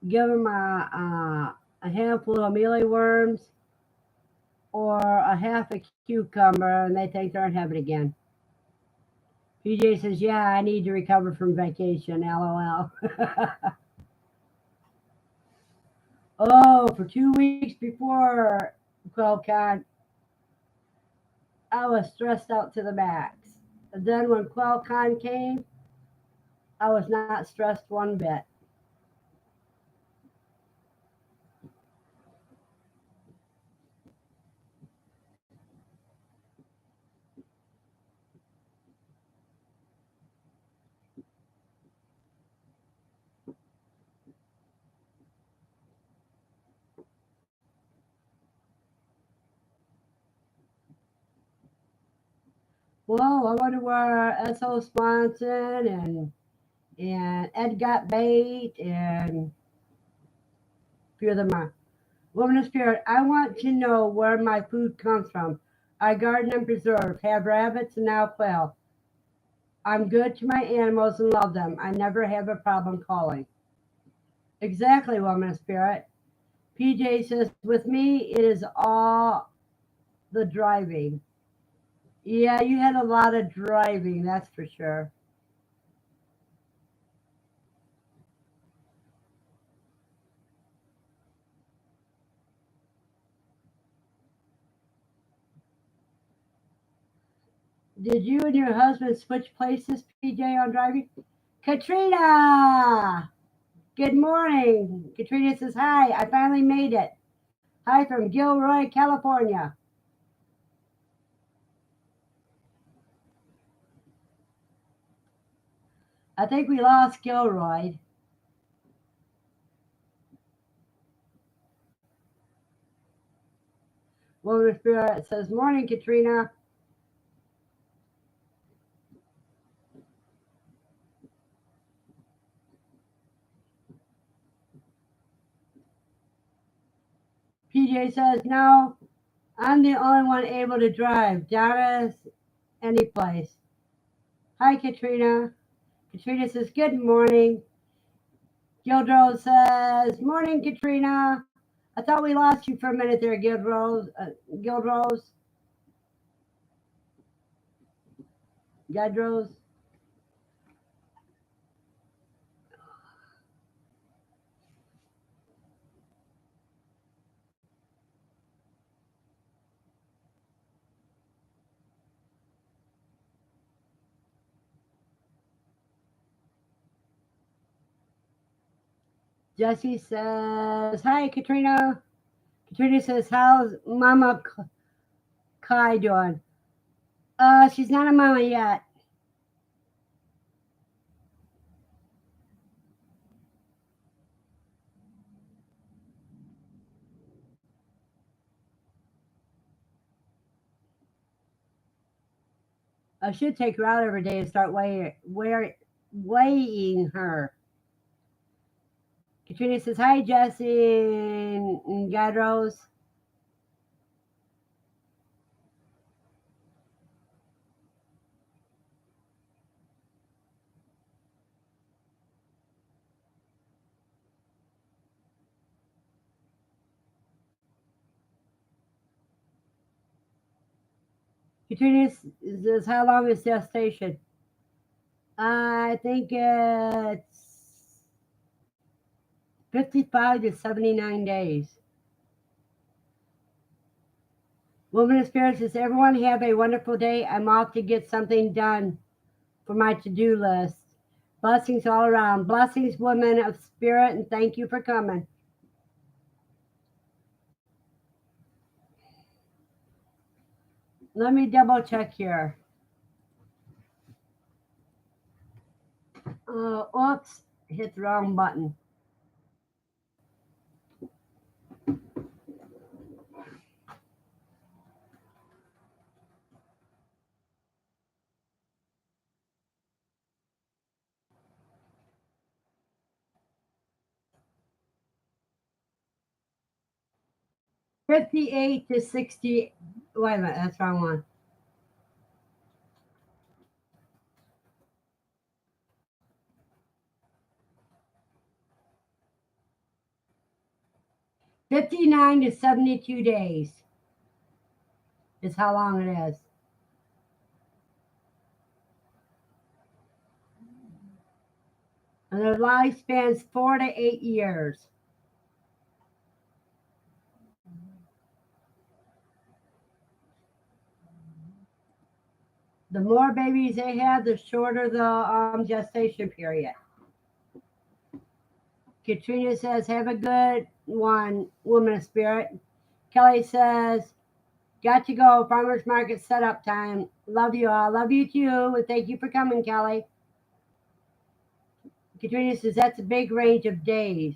Give them a handful of mealy worms or a half a cucumber, and they think they're in heaven again. PJ says, "Yeah, I need to recover from vacation." LOL. Oh, for 2 weeks before QuailCon, I was stressed out to the max. And then when QuailCon came, I was not stressed one bit. Whoa, I wonder where S.O. Swanson and Ed Got Bait and a few of them are. Woman of Spirit, I want to know where my food comes from. I garden and preserve, have rabbits and now quail. I'm good to my animals and love them. I never have a problem calling. Exactly, Woman of Spirit. PJ says, with me, it is all the driving. Yeah, you had a lot of driving, that's for sure. Did you and your husband switch places, PJ, on driving? Katrina! Good morning. Katrina says, hi, I finally made it. Hi from Gilroy, California. I think we lost Gilroy. Woman Spirit says, morning, Katrina. PJ says, no, I'm the only one able to drive. Donna's any place. Hi, Katrina. Katrina says, good morning. Gildrose says, morning, Katrina. I thought we lost you for a minute there, Gildrose. Gildrose. Gildrose. Jesse says, hi, Katrina. Katrina says, how's Mama Kai doing? She's not a mama yet. I should take her out every day and start weighing her. Katrina says, hi, Jesse and Gadros. Katrina says, how long is gestation? I think it's 55 to 79 days. Woman of Spirit says, everyone have a wonderful day. I'm off to get something done for my to-do list. Blessings all around. Blessings, women of spirit, and thank you for coming. Let me double check here. Oops, hit the wrong button. $58 to 60. Wait a minute, that's the wrong one. $59 to 72 days is how long it is. And their lifespan's 4 to 8 years. The more babies they have, the shorter the gestation period. Katrina says, have a good one, woman of spirit. Kelly says, got to go. Farmers market setup time. Love you all. Love you too. And thank you for coming, Kelly. Katrina says, that's a big range of days.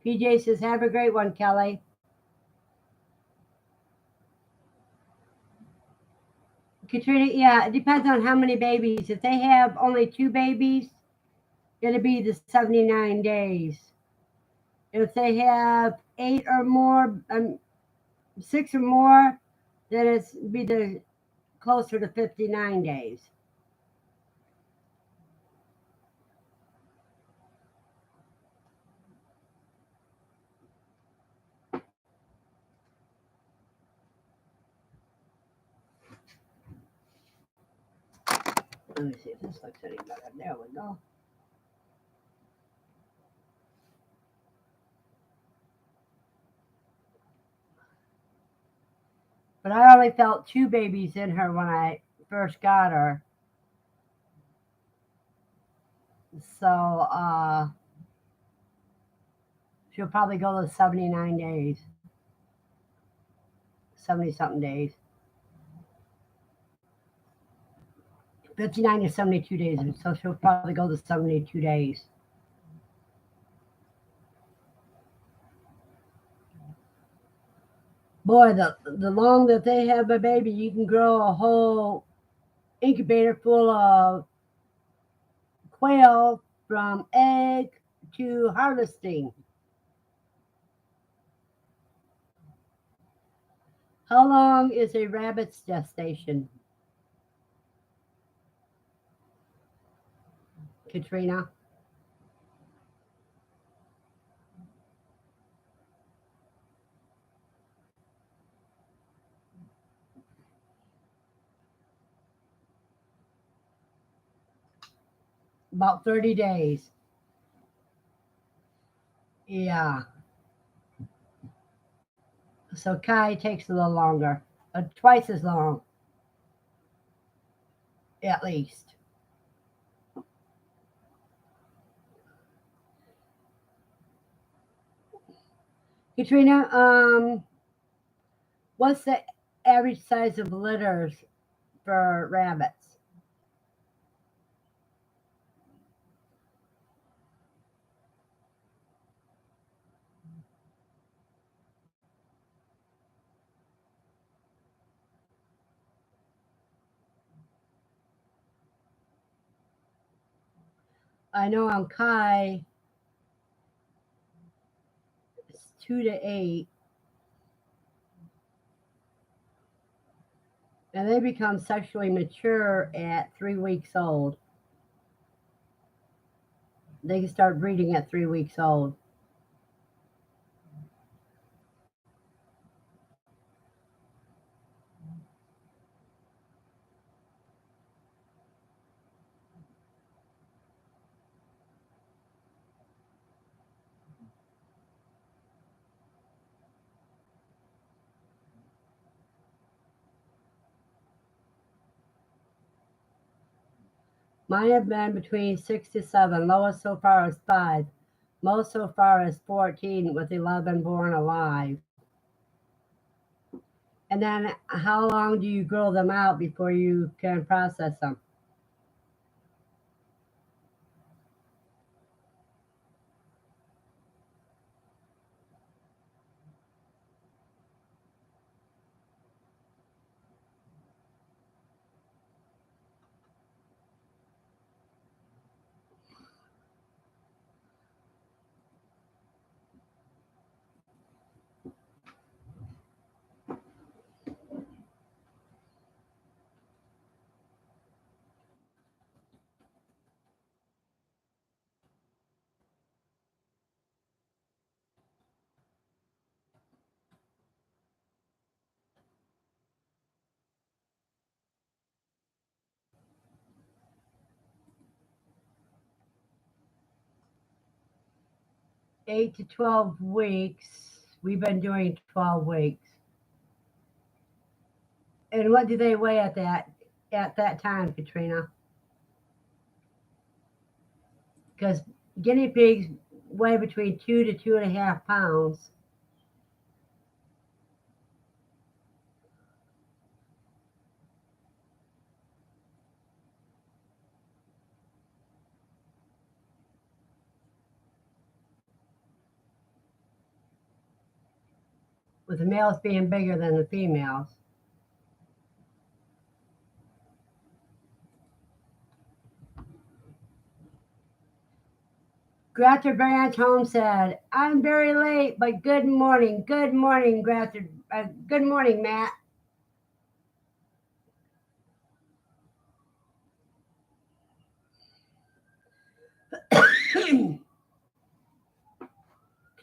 PJ says, have a great one, Kelly. Katrina, yeah, it depends on how many babies. If they have only 2 babies, it'll be the 79 days. If they have 8 or more, 6 or more, then it's be the closer to 59 days. Let me see if this looks any better. There we go. But I only felt 2 babies in her when I first got her. So she'll probably go to 79 days. 70 something days. 59 to 72 days. So she'll probably go to 72 days. Boy, the long that they have a baby, you can grow a whole incubator full of quail from egg to harvesting. How long is a rabbit's gestation? Katrina? About 30 days. Yeah. So Kai takes a little longer, twice as long, at least. Katrina, what's the average size of litters for rabbits? I know on Kai, it's 2 to 8. And they become sexually mature at 3 weeks old. They can start breeding at 3 weeks old. Mine have been between 6 to 7. Lowest so far is 5. Most so far is 14, with 11 born alive. And then how long do you grill them out before you can process them? Eight to 12 weeks. We've been doing 12 weeks. And what do they weigh at that time, Katrina? Because guinea pigs weigh between 2 to 2.5 pounds. With the males being bigger than the females. Grather Branch Home said, I'm very late, but good morning. Good morning, Grather. Good morning, Matt.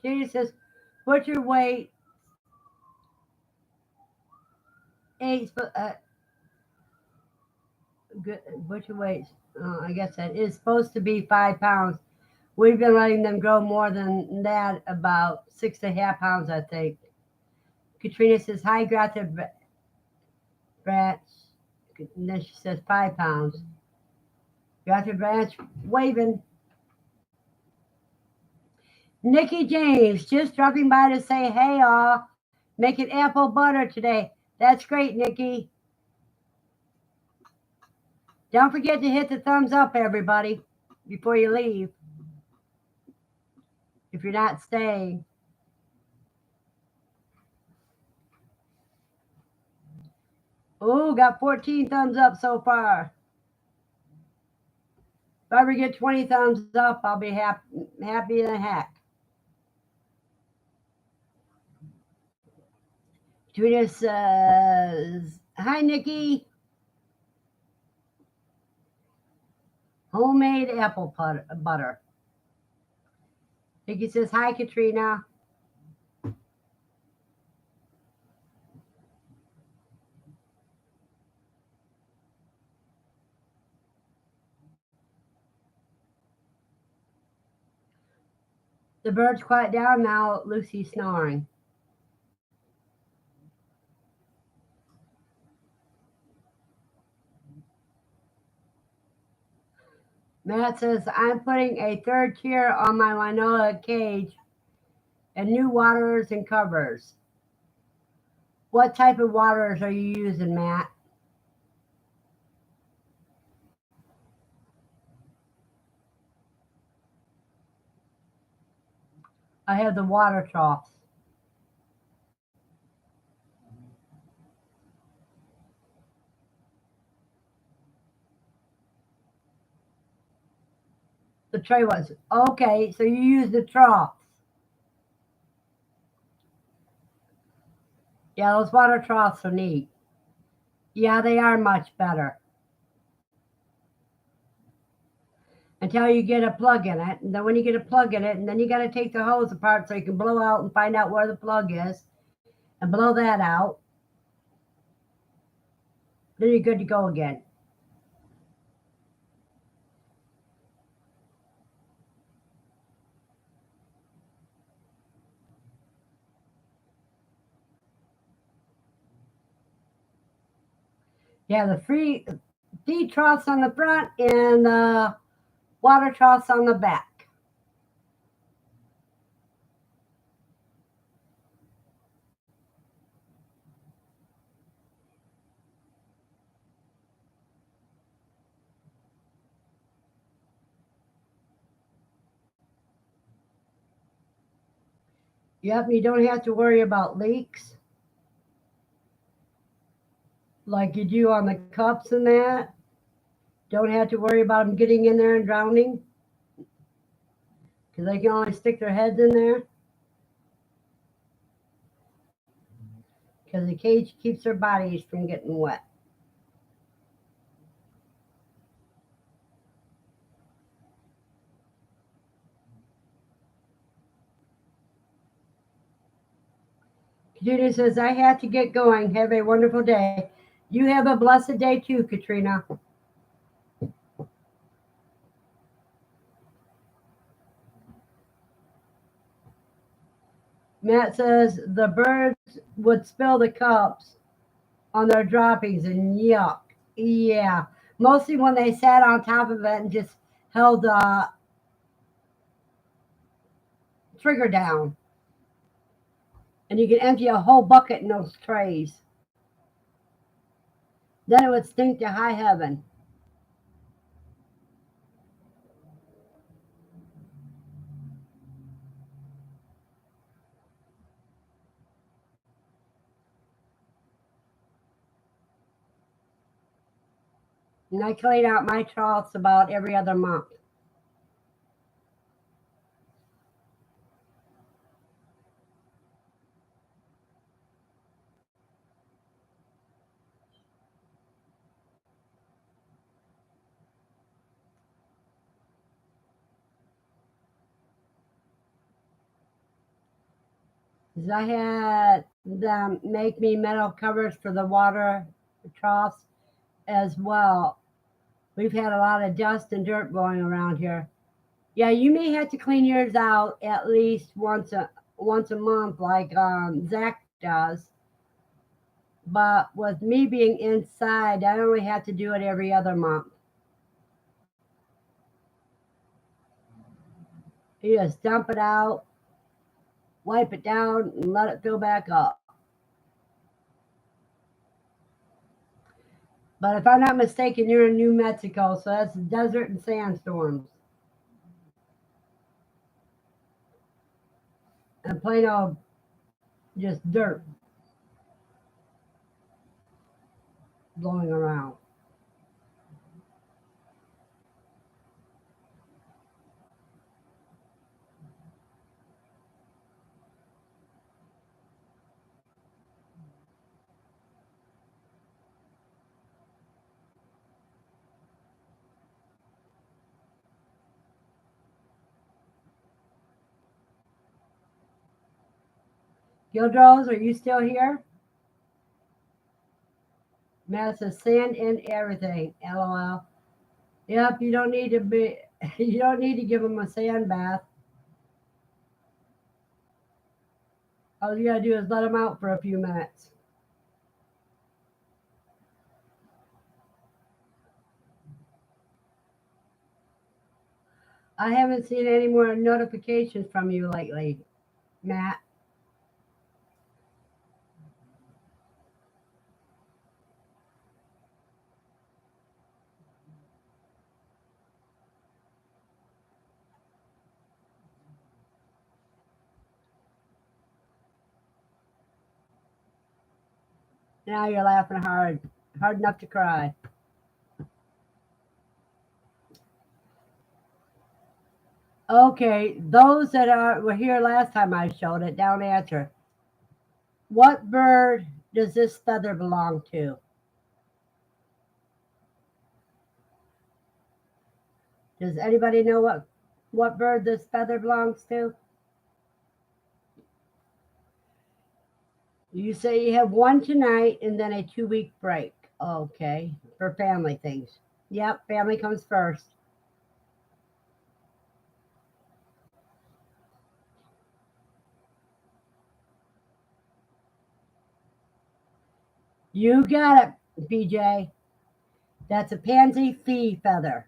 Katie says, butcher weight, eight, butcher weight, I guess that is supposed to be 5 pounds. We've been letting them grow more than that, about 6.5 pounds, I think. Katrina says, hi, Grather Branch. And then she says 5 pounds. Grather Branch waving. Nikki James just dropping by to say, hey, all. Making apple butter today. That's great, Nikki. Don't forget to hit the thumbs up, everybody, before you leave. If you're not staying. Oh, got 14 thumbs up so far. If I ever get 20 thumbs up, I'll be happy in a heck. Judith says, hi, Nikki. Homemade apple butter. Nikki says, hi, Katrina. The birds quiet down now. Lucy's snoring. Matt says, I'm putting a third tier on my Winoa cage and new waterers and covers. What type of waterers are you using, Matt? I have the water troughs. The tray was okay, so you use the troughs. Yeah, those water troughs are neat. Yeah, they are much better. Until you get a plug in it. And then when you get a plug in it, and then you got to take the hose apart so you can blow out and find out where the plug is and blow that out. Then you're good to go again. Yeah, the feed troughs on the front and the water troughs on the back. Yep, you don't have to worry about leaks like you do on the cups and that. Don't have to worry about them getting in there and drowning because they can only stick their heads in there because the cage keeps their bodies from getting wet. Katrina says, I have to get going. Have a wonderful day. You have a blessed day too, Katrina. Matt says the birds would spill the cups on their droppings and yuck. Yeah. Mostly when they sat on top of it and just held the trigger down. And you can empty a whole bucket in those trays. Then it would stink to high heaven. And I clean out my troughs about every other month. Because I had them make me metal covers for the water troughs as well. We've had a lot of dust and dirt going around here. Yeah, you may have to clean yours out at least once a month, like Zach does. But with me being inside, I only have to do it every other month. You just dump it out, wipe it down, and let it fill back up. But if I'm not mistaken, you're in New Mexico, so that's desert and sandstorms. And plain old just dirt blowing around. Gildrose, are you still here? Matt says sand and everything. LOL. Yep, you don't need to be. You don't need to give them a sand bath. All you gotta do is let them out for a few minutes. I haven't seen any more notifications from you lately, Matt. Now you're laughing hard enough to cry. Okay, those that were here last time I showed it, down answer. What bird does this feather belong to? Does anybody know what bird this feather belongs to? You say you have one tonight and then a 2-week break. Okay, for family things. Yep, family comes first. You got it, BJ. That's a pansy fee feather,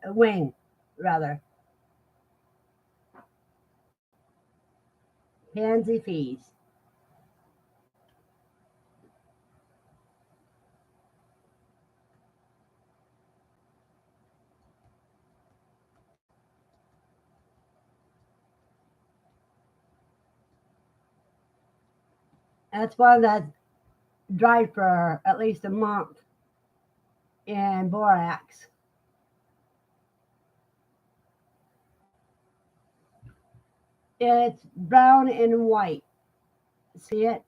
wing, rather. Pansy fees. That's one that's dried for at least a month in borax. It's brown and white. See it?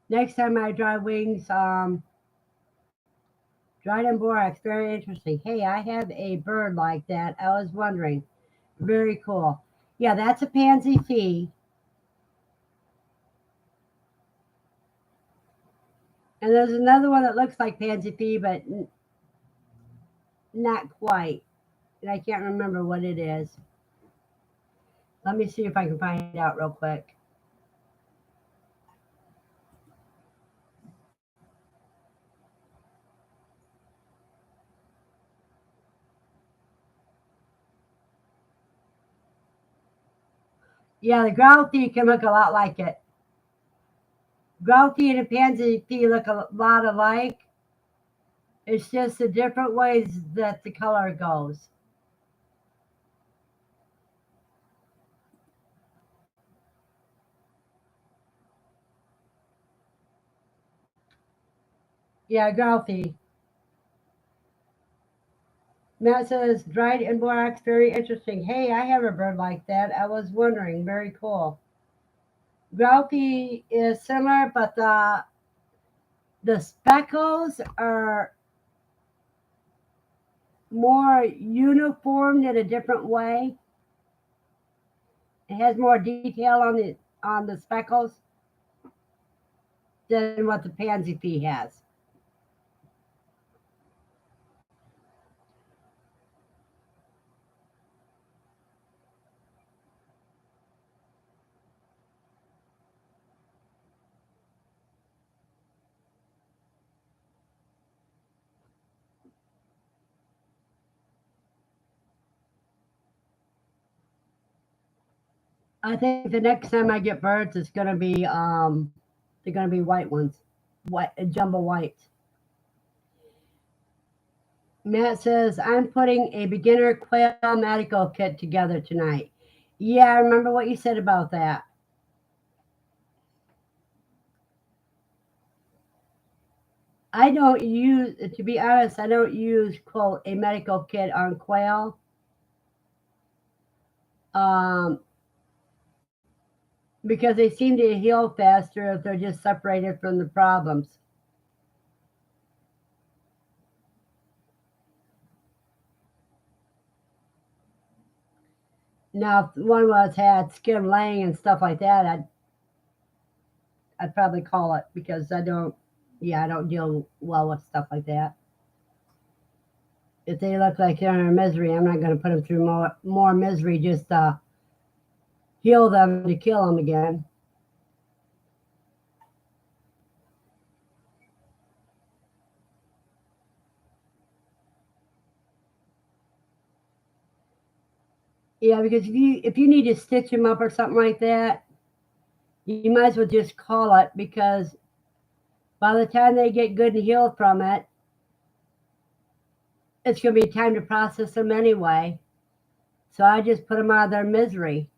Next time I dry wings, dried in borax, very interesting. Hey, I have a bird like that. I was wondering. Very cool. Yeah, that's a pansy fee. And there's another one that looks like pansy fee, but not quite. And I can't remember what it is. Let me see if I can find out real quick. Yeah, the ground fee can look a lot like it. Ground fee and a pansy fee look a lot alike. It's just the different ways that the color goes. Yeah, ground fee. Matt says dried in borax, very interesting. Hey, I have a bird like that. I was wondering. Very cool. Ground fee is similar, but the speckles are more uniform in a different way. It has more detail on the speckles than what the pansy fee has. I think the next time I get birds, it's gonna be they're gonna be white ones, white jumbo whites. Matt says I'm putting a beginner quail medical kit together tonight. Yeah, I remember what you said about that. I don't use, to be honest, I don't use quote a medical kit on quail. Um, because they seem to heal faster if they're just separated from the problems. Now, if one was had skin laying and stuff like that, I'd probably call it because I don't, yeah, I don't deal well with stuff like that. If they look like they're in misery, I'm not going to put them through more misery just to heal them to kill them again. Yeah, because if you need to stitch them up or something like that, you might as well just call it because by the time they get good and healed from it, it's going to be time to process them anyway. So I just put them out of their misery.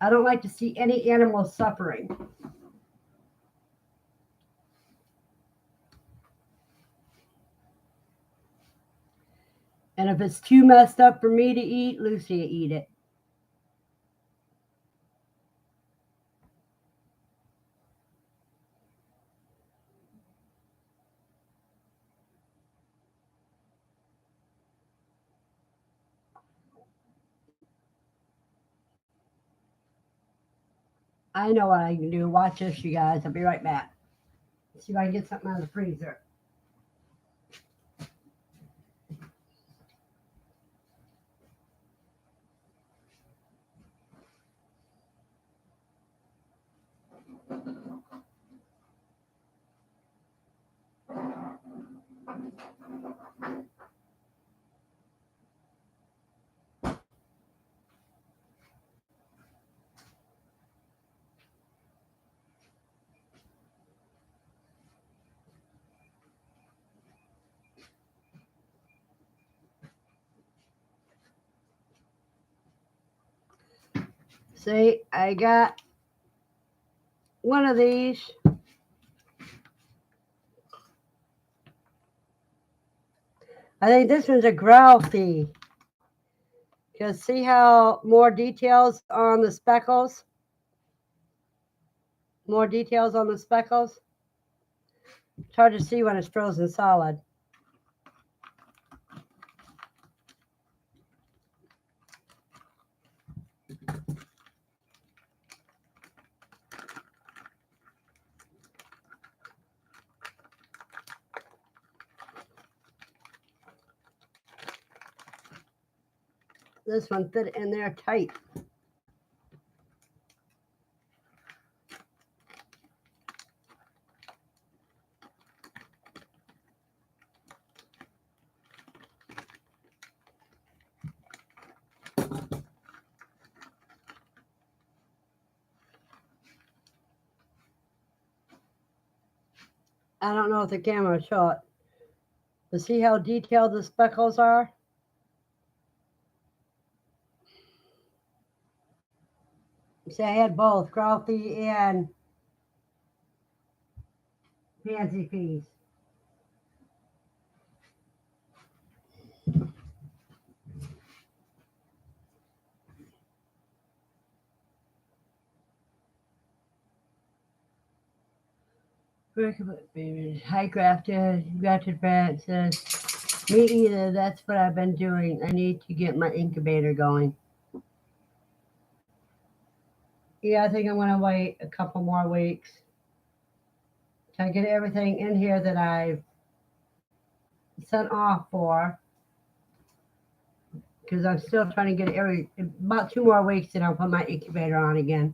I don't like to see any animal suffering. And if it's too messed up for me to eat, Lucy will eat it. I know what I can do. Watch this, you guys. I'll be right back. See if I can get something out of the freezer. See, I got one of these. I think this one's a growthy. Because see how more details on the speckles? More details on the speckles? It's hard to see when it's frozen solid. This one fit in there tight. I don't know if the camera will show it. But see how detailed the speckles are? See, I had both growthy and pansy peas. High grafted bread says, me either. That's what I've been doing. I need to get my incubator going. Yeah, I think I'm going to wait a couple more weeks till I get everything in here that I've sent off for. Because I'm still trying to get about 2 more weeks and I'll put my incubator on again.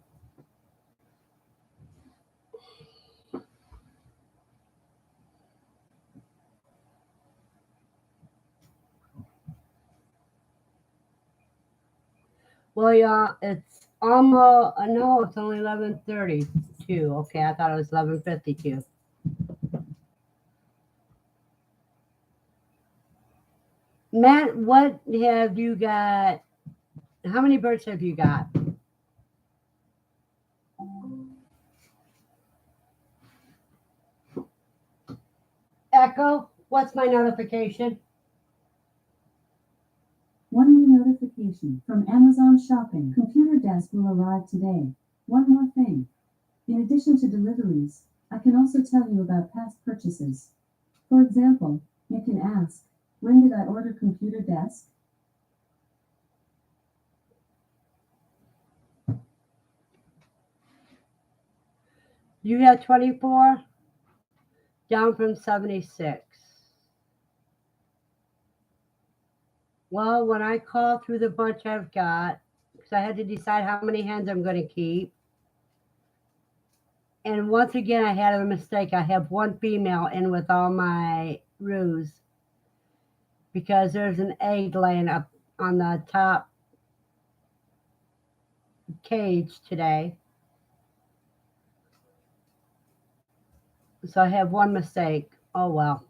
Well, yeah, it's almost, no, it's only 11:32. Okay, I thought it was 11:52. Matt, what have you got? How many birds have you got? Echo, what's my notification? One new notification from Amazon Shopping. Computer desk will arrive today. One more thing. In addition to deliveries, I can also tell you about past purchases. For example, you can ask, when did I order computer desk? You have 24, down from 76. Well, when I call through the bunch I've got, because I had to decide how many hens I'm going to keep. And once again, I had a mistake. I have one female in with all my roos because there's an egg laying up on the top cage today. So I have one mistake. Oh, well.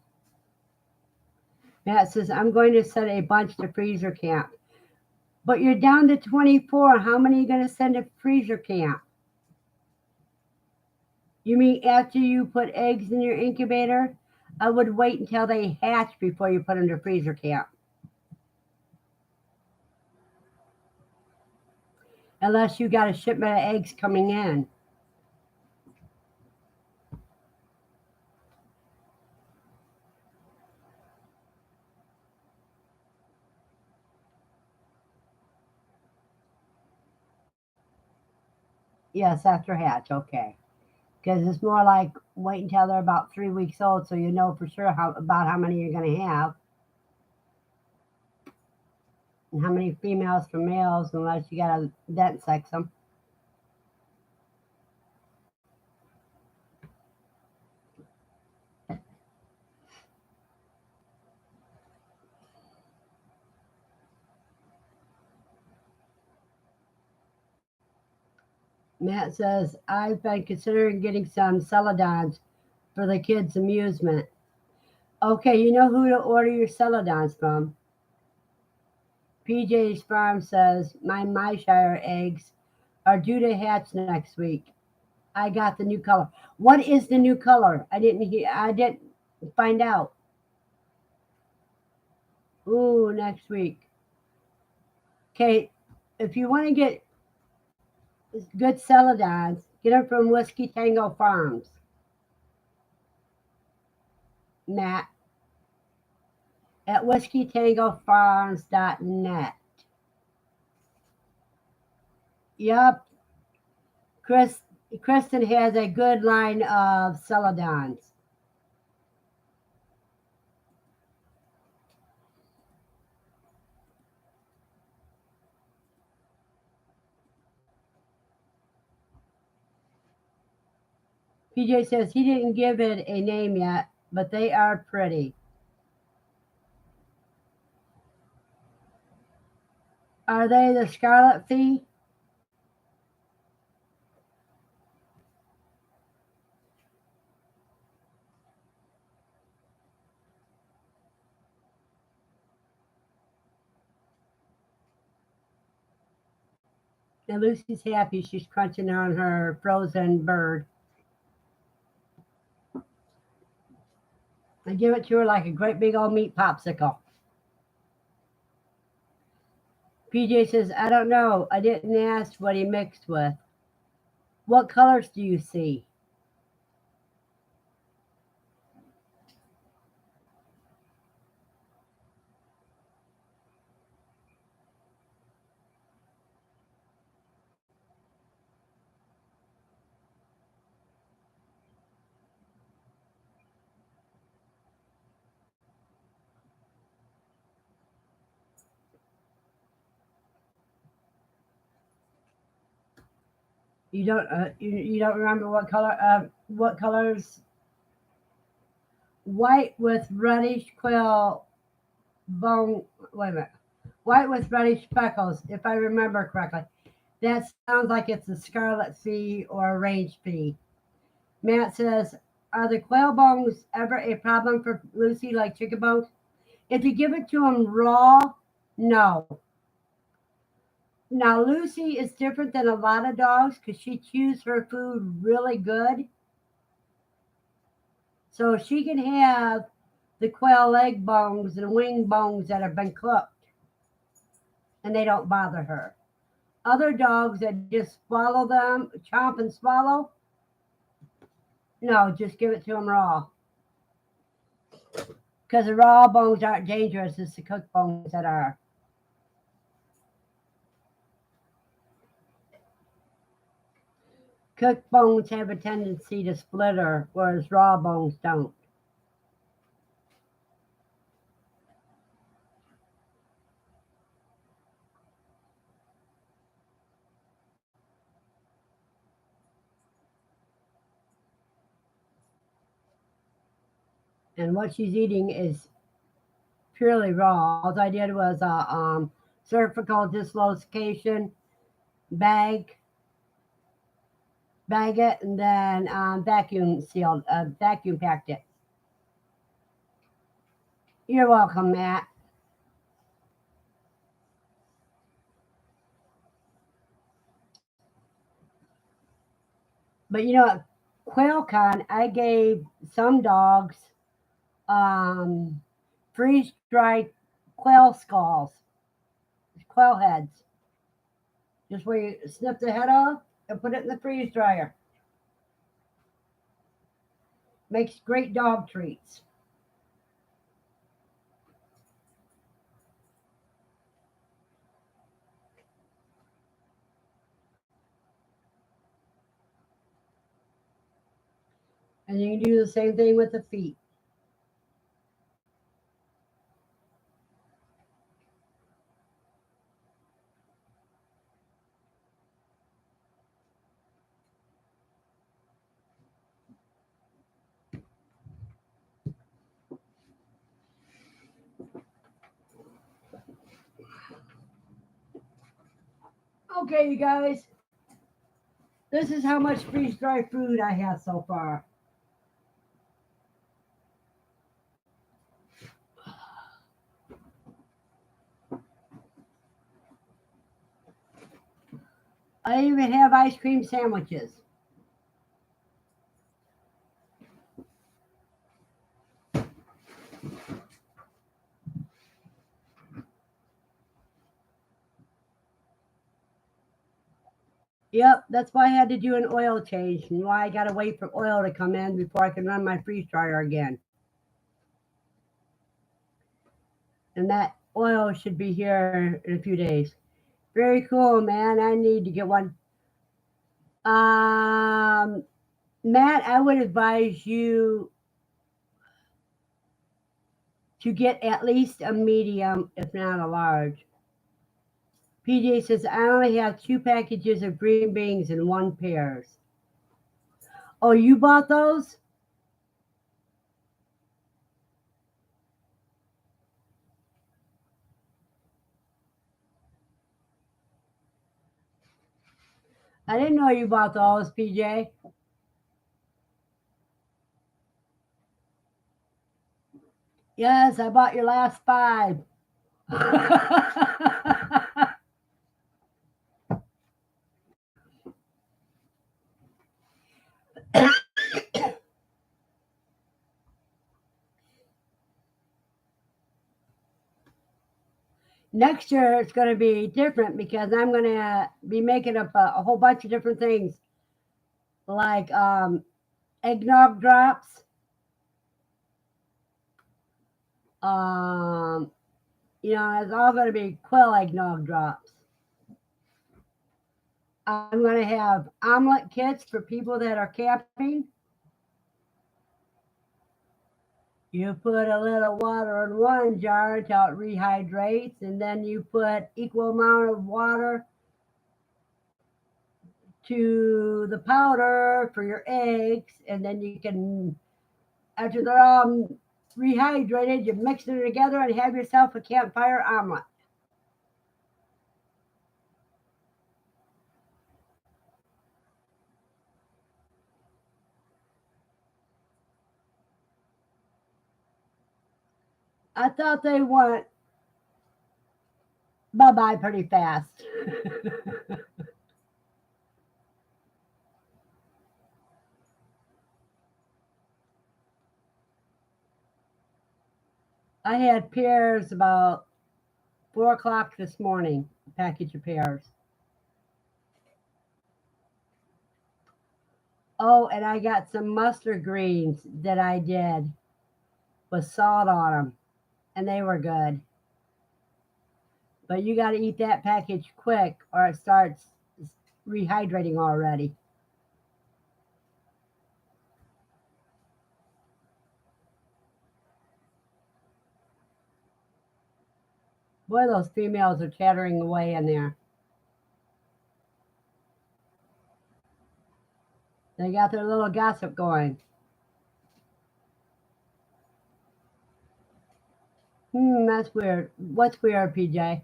Matt says, I'm going to send a bunch to freezer camp. But you're down to 24. How many are you going to send to freezer camp? You mean after you put eggs in your incubator? I would wait until they hatch before you put them to freezer camp. Unless you got a shipment of eggs coming in. Yes, after hatch. Okay. Because it's more like wait until they're about 3 weeks old, so you know for sure how many you're going to have and how many females for males, unless you got to dent sex them. Matt says, I've been considering getting some celadons for the kids' amusement. Okay, you know who to order your celadons from. PJ's Farm says, my Myshire eggs are due to hatch next week. I got the new color. What is the new color? I didn't find out. Ooh, next week. Okay, if you want to get good celadons, get them from Whiskey Tango Farms. Matt at whiskeytangofarms.net. Yep, Kristen has a good line of celadons. PJ says he didn't give it a name yet, but they are pretty. Are they the Scarlet Fee? And Lucy's happy. She's crunching on her frozen bird. I give it to her like a great big old meat popsicle. PJ says, I don't know. I didn't ask what he mixed with. What colors do you see? You don't remember what colors? White with reddish quail bone. Wait a minute. White with reddish speckles, if I remember correctly. That sounds like it's a scarlet fee or a range fee. Matt says, are the quail bones ever a problem for Lucy like chicken bones? If you give it to them raw, no. Now, Lucy is different than a lot of dogs because she chews her food really good. So she can have the quail leg bones and wing bones that have been cooked and they don't bother her. Other dogs that just swallow them, chomp and swallow, no, just give it to them raw. Because the raw bones aren't dangerous, it's the cooked bones that are. Cooked bones have a tendency to splitter, whereas raw bones don't. And what she's eating is purely raw. All I did was a cervical dislocation bag it, and then vacuum packed it. You're welcome, Matt. But you know what? QuailCon, I gave some dogs um, freeze dried quail skulls, quail heads. Just where you snip the head off and put it in the freeze dryer. Makes great dog treats. And you can do the same thing with the feet. Okay, you guys, this is how much freeze-dried food I have so far. I even have ice cream sandwiches. Yep, that's why I had to do an oil change and why I got to wait for oil to come in before I can run my freeze dryer again. And that oil should be here in a few days. Very cool, man. I need to get one. Matt, I would advise you to get at least a medium, if not a large. PJ says, I only have 2 packages of green beans and 1 pears. Oh, you bought those? I didn't know you bought those, PJ. Yes, I bought your last 5. Next year it's going to be different because I'm going to be making up a whole bunch of different things like eggnog drops, it's all going to be Quail eggnog drops. I'm going to have omelet kits for people that are camping. You put a little water in one jar until it rehydrates, and then you put equal amount of water to the powder for your eggs, and then you can, after they're all rehydrated, you mix it together and have yourself a campfire omelet. I thought they went bye-bye pretty fast. I had pears about 4 o'clock this morning, a package of pears. Oh, and I got some mustard greens that I did with salt on them, and they were good. But you got to eat that package quick or it starts rehydrating already. Boy, those females are chattering away in there. They got their little gossip going. That's weird. What's weird, PJ?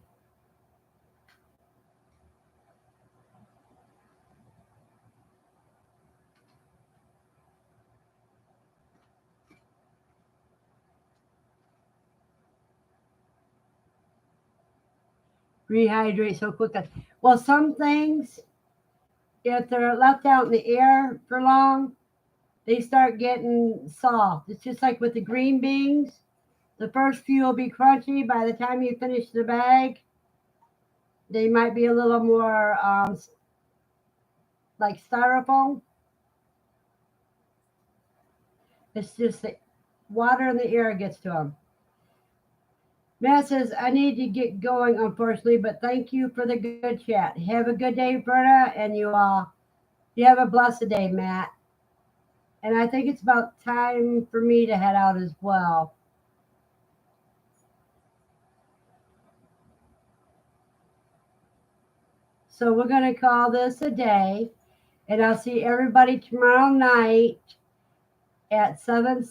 Rehydrate so quickly. Well, some things, if they're left out in the air for long, they start getting soft. It's just like with the green beans. The first few will be crunchy. By the time you finish the bag, they might be a little more like styrofoam. It's just the water in the air gets to them. Matt says, I need to get going, unfortunately, but thank you for the good chat. Have a good day, Verna, and you have a blessed day, Matt. And I think it's about time for me to head out as well. So we're going to call this a day. And I'll see everybody tomorrow night at 7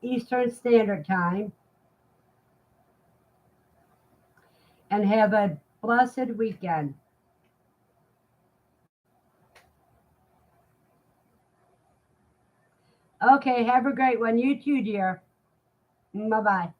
Eastern Standard Time. And have a blessed weekend. Okay, have a great one. You too, dear. Bye-bye.